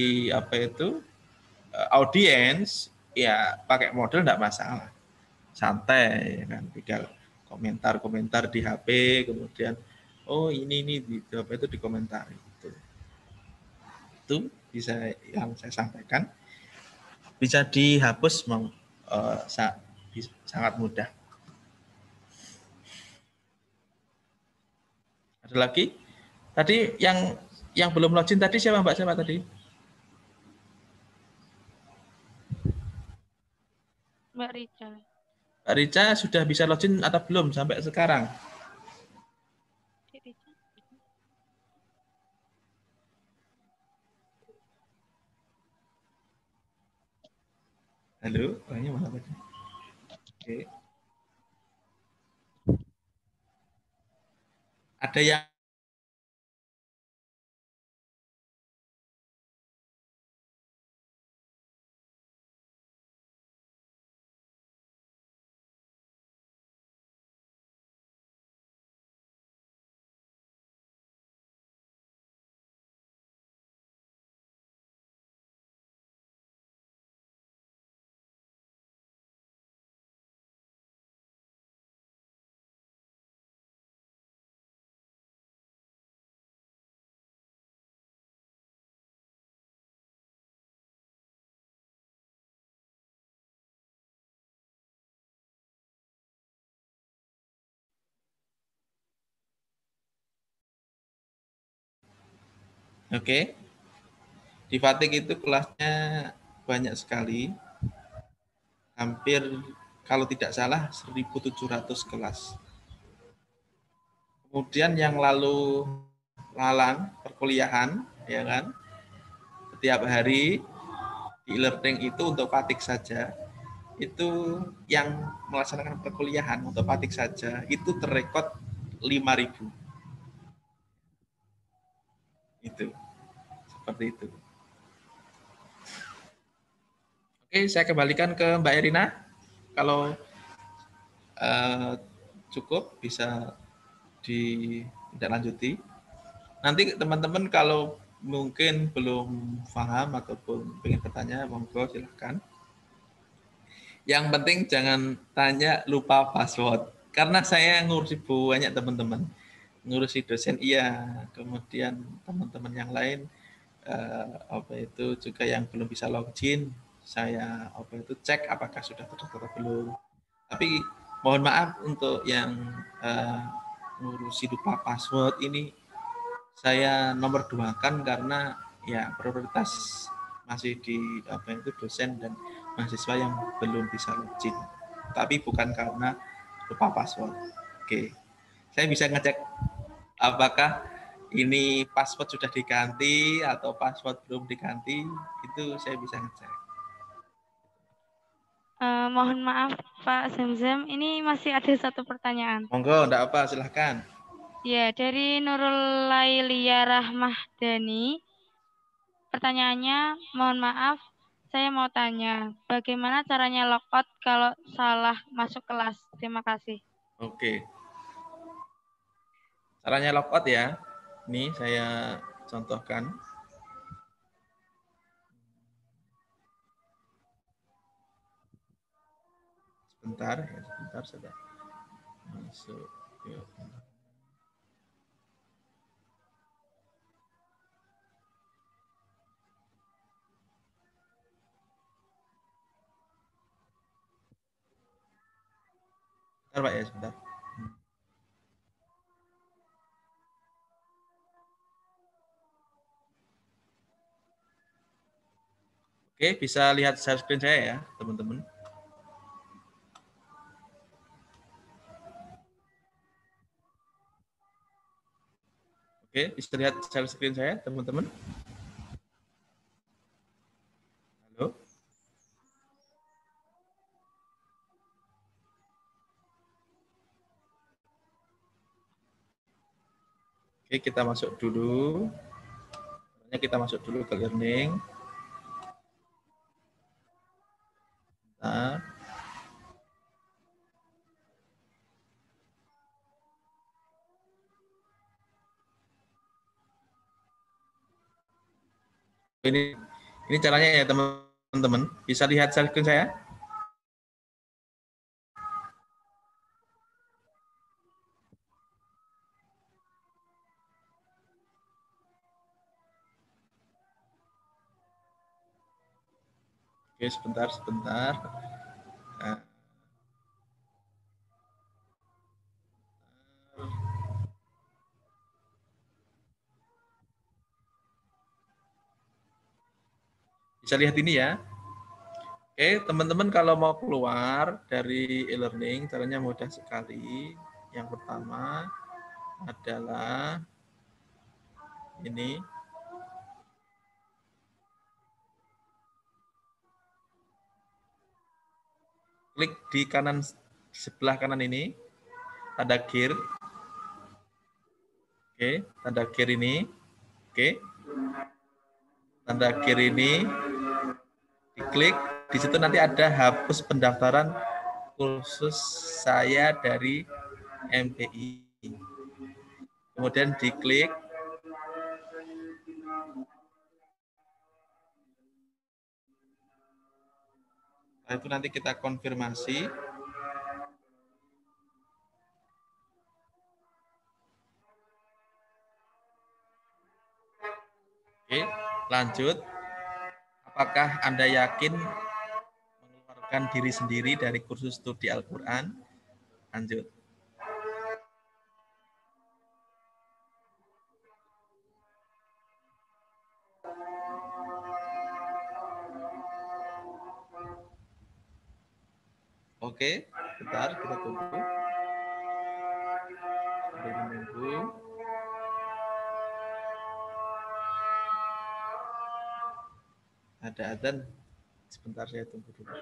audiens, ya pakai model enggak masalah, santai, kan, tinggal komentar di HP, kemudian ini di HP itu dikomentari, itu bisa yang saya sampaikan, bisa dihapus sangat mudah. Ada lagi? Tadi yang belum login tadi siapa Mbak? Siapa tadi? Mbak Rica. Mbak Rica sudah bisa login atau belum sampai sekarang? Halo, orangnya mana tadi? Oke. Ada yang Oke. Di Fatik itu kelasnya banyak sekali. Hampir kalau tidak salah 1.700 kelas. Kemudian yang lalu lalang perkuliahan, ya kan? Setiap hari di e-learning itu untuk Fatik saja. Itu yang melaksanakan perkuliahan untuk Fatik saja itu terrekod 5.000. Itu. Seperti itu. Oke, saya kembalikan ke Mbak Erina. Kalau cukup bisa ditindaklanjuti. Nanti teman-teman kalau mungkin belum paham ataupun ingin bertanya, monggo silahkan. Yang penting jangan tanya lupa password. Karena saya ngurusi banyak teman-teman. Ngurusi dosen iya, kemudian teman-teman yang lain apa itu juga yang belum bisa login, saya apa itu cek apakah sudah terdaftar atau belum. Tapi mohon maaf untuk yang ngurusi lupa password ini saya nomor 2 kan karena ya prioritas masih di apa itu dosen dan mahasiswa yang belum bisa login. Tapi bukan karena lupa password. Oke. Saya bisa ngecek apakah ini password sudah diganti atau password belum diganti, itu saya bisa ngecek. Mohon maaf Pak Zamzam, ini masih ada satu pertanyaan. Monggo, enggak apa, silahkan. Ya, dari Nurul Lailia Rahmahdani. Pertanyaannya, mohon maaf, saya mau tanya, bagaimana caranya logout kalau salah masuk kelas? Terima kasih. Oke. Caranya logout ya. Ini saya contohkan. Sebentar, ya, sebentar sudah masuk. Yuk. Sebentar Pak ya, sebentar. Oke, bisa lihat share screen saya ya, teman-teman. Oke, bisa lihat share screen saya, teman-teman. Halo. Oke, kita masuk dulu. Kita masuk dulu ke learning. Nah. Ini caranya ya teman-teman. Bisa lihat share screen saya? Oke, sebentar. Nah. Bisa lihat ini ya. Oke, teman-teman kalau mau keluar dari e-learning, caranya mudah sekali. Yang pertama adalah ini. Klik di kanan sebelah kanan ini, tanda gear. Oke, tanda gear ini. Oke. Tanda gear ini diklik, di situ nanti ada hapus pendaftaran kursus saya dari MPI. Kemudian diklik. Nah, itu nanti kita konfirmasi. Oke, lanjut. Apakah Anda yakin mengeluarkan diri sendiri dari kursus studi Al-Quran? Lanjut. Oke, bentar kita tunggu. Sambil menunggu. Ada adzan. Sebentar saya tunggu dulu.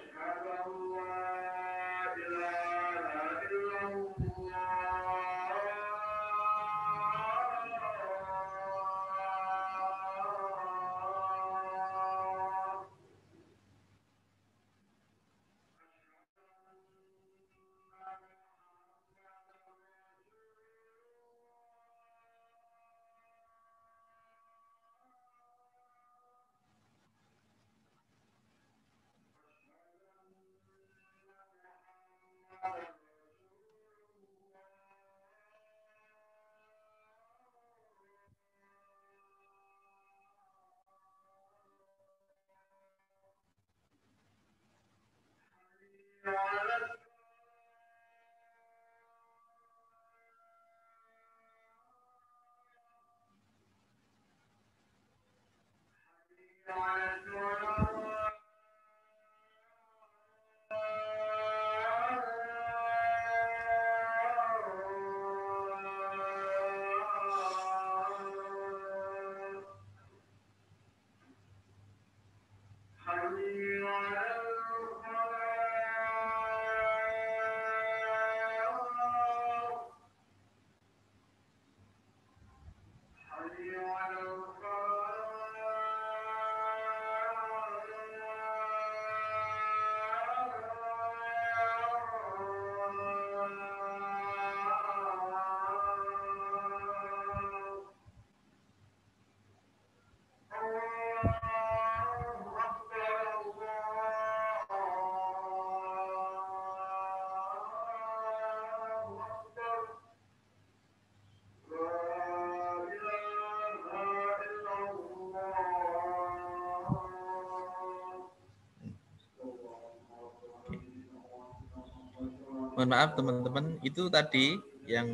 Mohon maaf teman-teman, itu tadi yang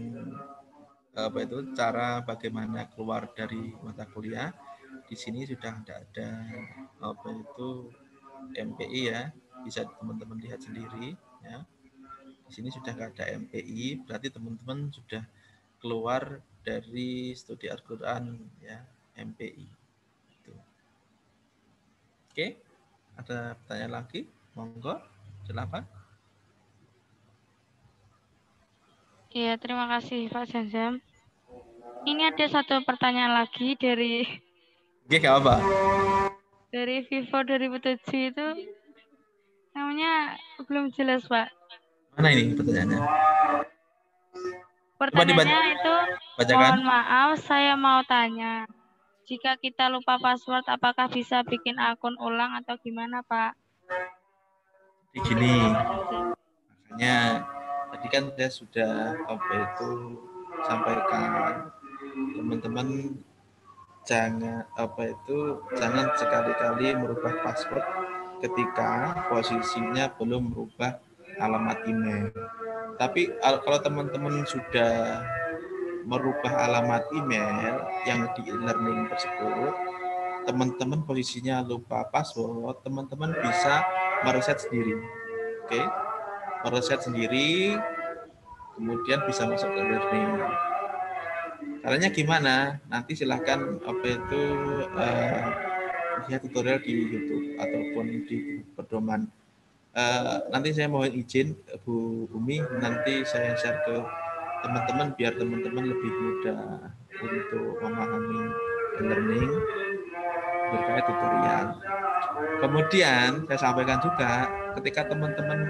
cara bagaimana keluar dari mata kuliah. Di sini sudah tidak ada MPI ya, bisa teman-teman lihat sendiri ya. Di sini sudah tidak ada MPI, berarti teman-teman sudah keluar dari studi Al-Quran ya, MPI. Oke, ada pertanyaan lagi? Monggo, silakan. Iya, terima kasih Pak Zamzam. Ini ada satu pertanyaan lagi dari Oke, nggak apa. Dari Vivo 2007 itu namanya belum jelas, Pak. Mana ini pertanyaannya? Pertanyaannya itu, bacakan. Mohon maaf, saya mau tanya. Jika kita lupa password, apakah bisa bikin akun ulang atau gimana, Pak? Gini, makanya tadi kan saya sudah sampaikan, teman-teman jangan jangan sekali-kali merubah password ketika posisinya belum merubah alamat email. Tapi kalau teman-teman sudah merubah alamat email yang di e-learning tersebut, teman-teman posisinya lupa password, teman-teman bisa mereset sendiri. Oke, mereset sendiri, kemudian bisa masuk ke e-learning. Caranya gimana? Nanti silahkan lihat tutorial di YouTube ataupun di pedoman. Nanti saya mohon izin Bu Umi, nanti saya share ke teman-teman biar teman-teman lebih mudah untuk memahami e-learning berkait tutorial. Kemudian saya sampaikan juga ketika teman-teman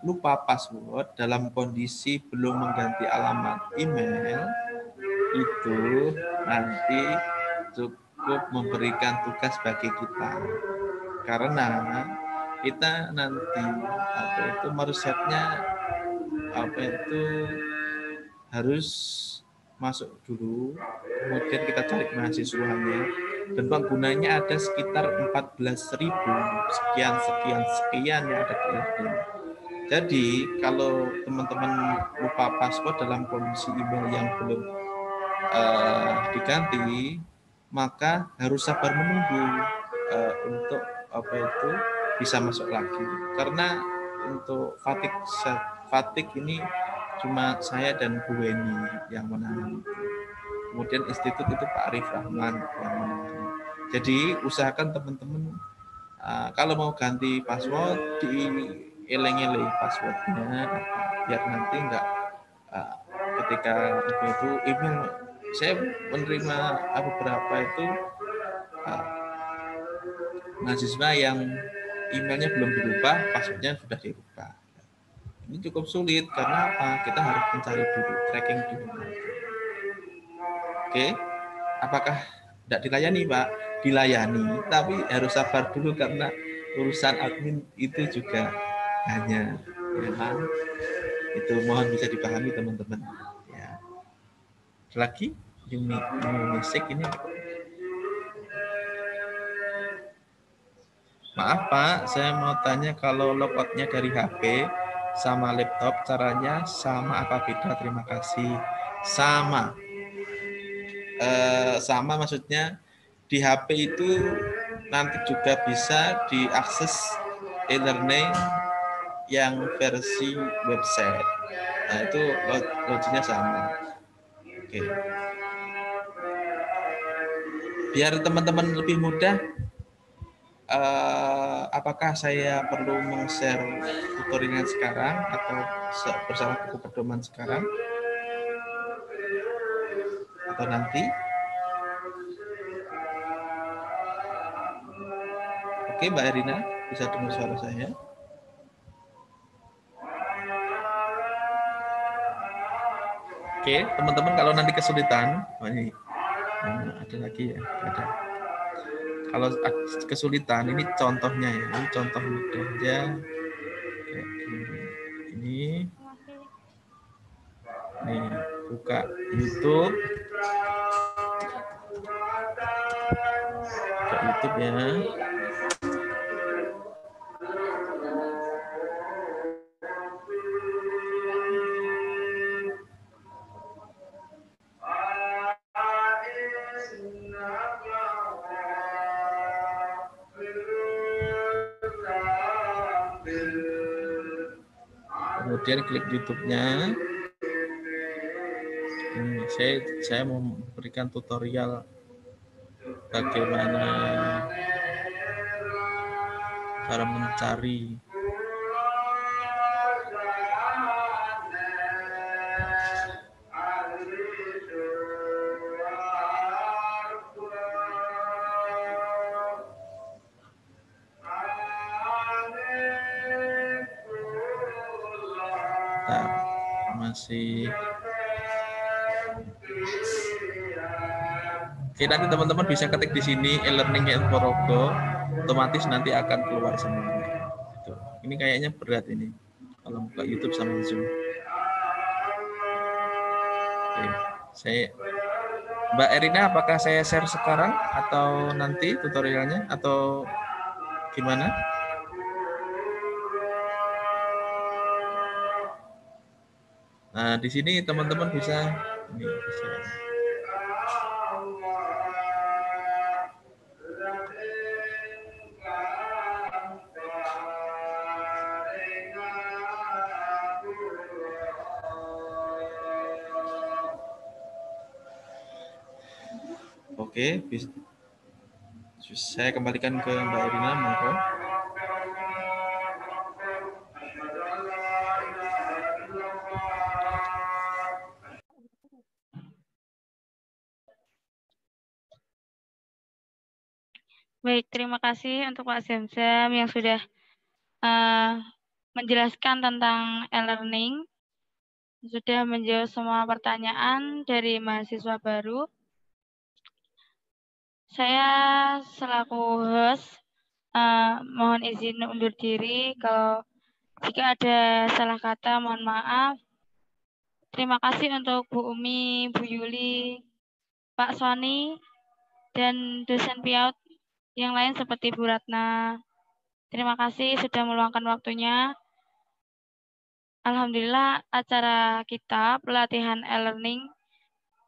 lupa password dalam kondisi belum mengganti alamat email, itu nanti cukup memberikan tugas bagi kita, karena kita nanti meresetnya harus masuk dulu, kemudian kita cari mahasiswanya, dan penggunanya ada sekitar 14.000 sekian yang ada di LinkedIn. Jadi kalau teman-teman lupa password dalam kondisi email yang belum diganti, maka harus sabar menunggu untuk bisa masuk lagi, karena untuk fatigue ini cuma saya dan Bu Weni yang menangani. Kemudian institut itu Pak Arif Rahman yang menangani. Jadi usahakan teman-teman kalau mau ganti password, dieleng-eleng passwordnya biar nanti enggak ketika itu email. Saya menerima beberapa itu mahasiswa yang emailnya belum dirubah, passwordnya sudah dirubah. Ini cukup sulit karena apa? Kita harus mencari dulu, tracking dulu. Oke, apakah tidak dilayani, Pak? Dilayani, tapi harus sabar dulu karena urusan admin itu juga hanya memang itu, mohon bisa dipahami teman-teman. Ya. Lagi musik ini. Maaf Pak, saya mau tanya kalau logoutnya dari HP sama laptop caranya sama apa beda? Terima kasih. Sama. Sama maksudnya di HP itu nanti juga bisa diakses e-learning yang versi website. Nah, itu loginya sama. Oke. Biar teman-teman lebih mudah, apakah saya perlu meng-share tutorialnya sekarang atau bersama buku pedoman sekarang atau nanti? Oke, Mbak Erina, bisa dengar suara saya? Oke, teman-teman kalau nanti kesulitan, ini ada lagi ya, ada. Kalau kesulitan, ini contohnya ya, ini contoh mudahnya kayak gini. Nih, buka YouTube, ya. Kemudian klik YouTube-nya. Ini saya mau memberikan tutorial bagaimana cara mencari masih. Oke, nanti teman-teman bisa ketik di sini e-learning Porogo, otomatis nanti akan keluar semuanya. Gitu. Ini kayaknya berat ini kalau buka YouTube sama Zoom. Oke, Mbak Erina, apakah saya share sekarang atau nanti tutorialnya atau gimana? Nah, di sini teman-teman bisa ini bisa. Oke, bisa. Saya kembalikan ke Mbak Erina, monggo. Baik, terima kasih untuk Pak Zamzam yang sudah menjelaskan tentang e-learning, sudah menjawab semua pertanyaan dari mahasiswa baru. Saya selaku host mohon izin undur diri. Kalau jika ada salah kata, mohon maaf. Terima kasih untuk Bu Umi, Bu Yuli, Pak Sony, dan dosen PIAUD yang lain seperti Bu Ratna. Terima kasih sudah meluangkan waktunya. Alhamdulillah acara kita pelatihan e-learning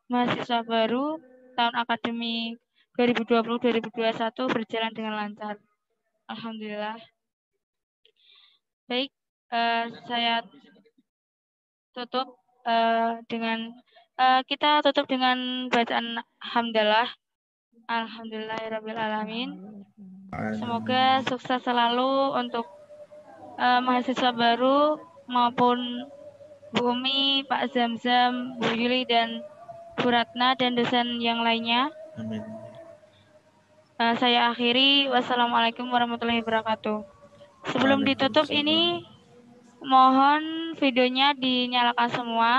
mahasiswa baru tahun akademik 2020-2021 berjalan dengan lancar. Alhamdulillah. Baik, saya tutup dengan kita tutup dengan bacaan hamdalah. Alhamdulillahirrabbilalamin. Semoga sukses selalu untuk mahasiswa baru maupun Bu Umi, Pak Zamzam, Bu Yuli, dan Bu Ratna, dan dosen yang lainnya. Amin. Saya akhiri. Wassalamualaikum warahmatullahi wabarakatuh. Sebelum ditutup ini, mohon videonya dinyalakan semua.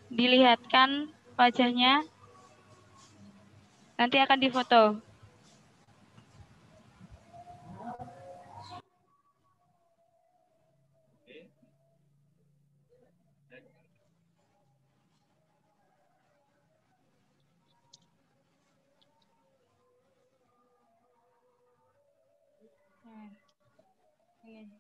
Dilihatkan wajahnya. Nanti akan difoto. Ini.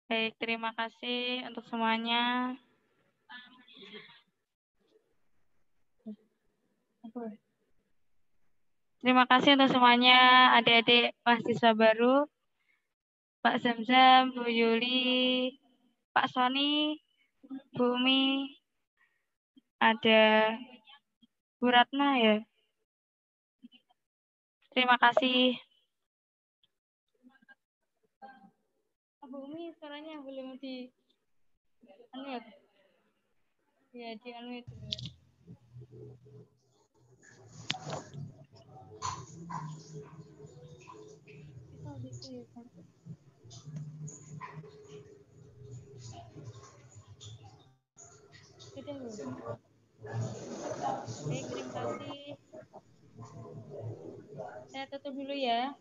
Baik, terima kasih untuk semuanya. Terima kasih untuk semuanya, adik-adik mahasiswa baru, Pak Zamzam, Bu Yuli, Pak Sony, Bu Umi, ada Bu Ratna ya. Terima kasih. Bu Umi suaranya belum di unmute. Ya, di unmute. Sudah, Bu. Baik, terima kasih. Saya tutup dulu ya.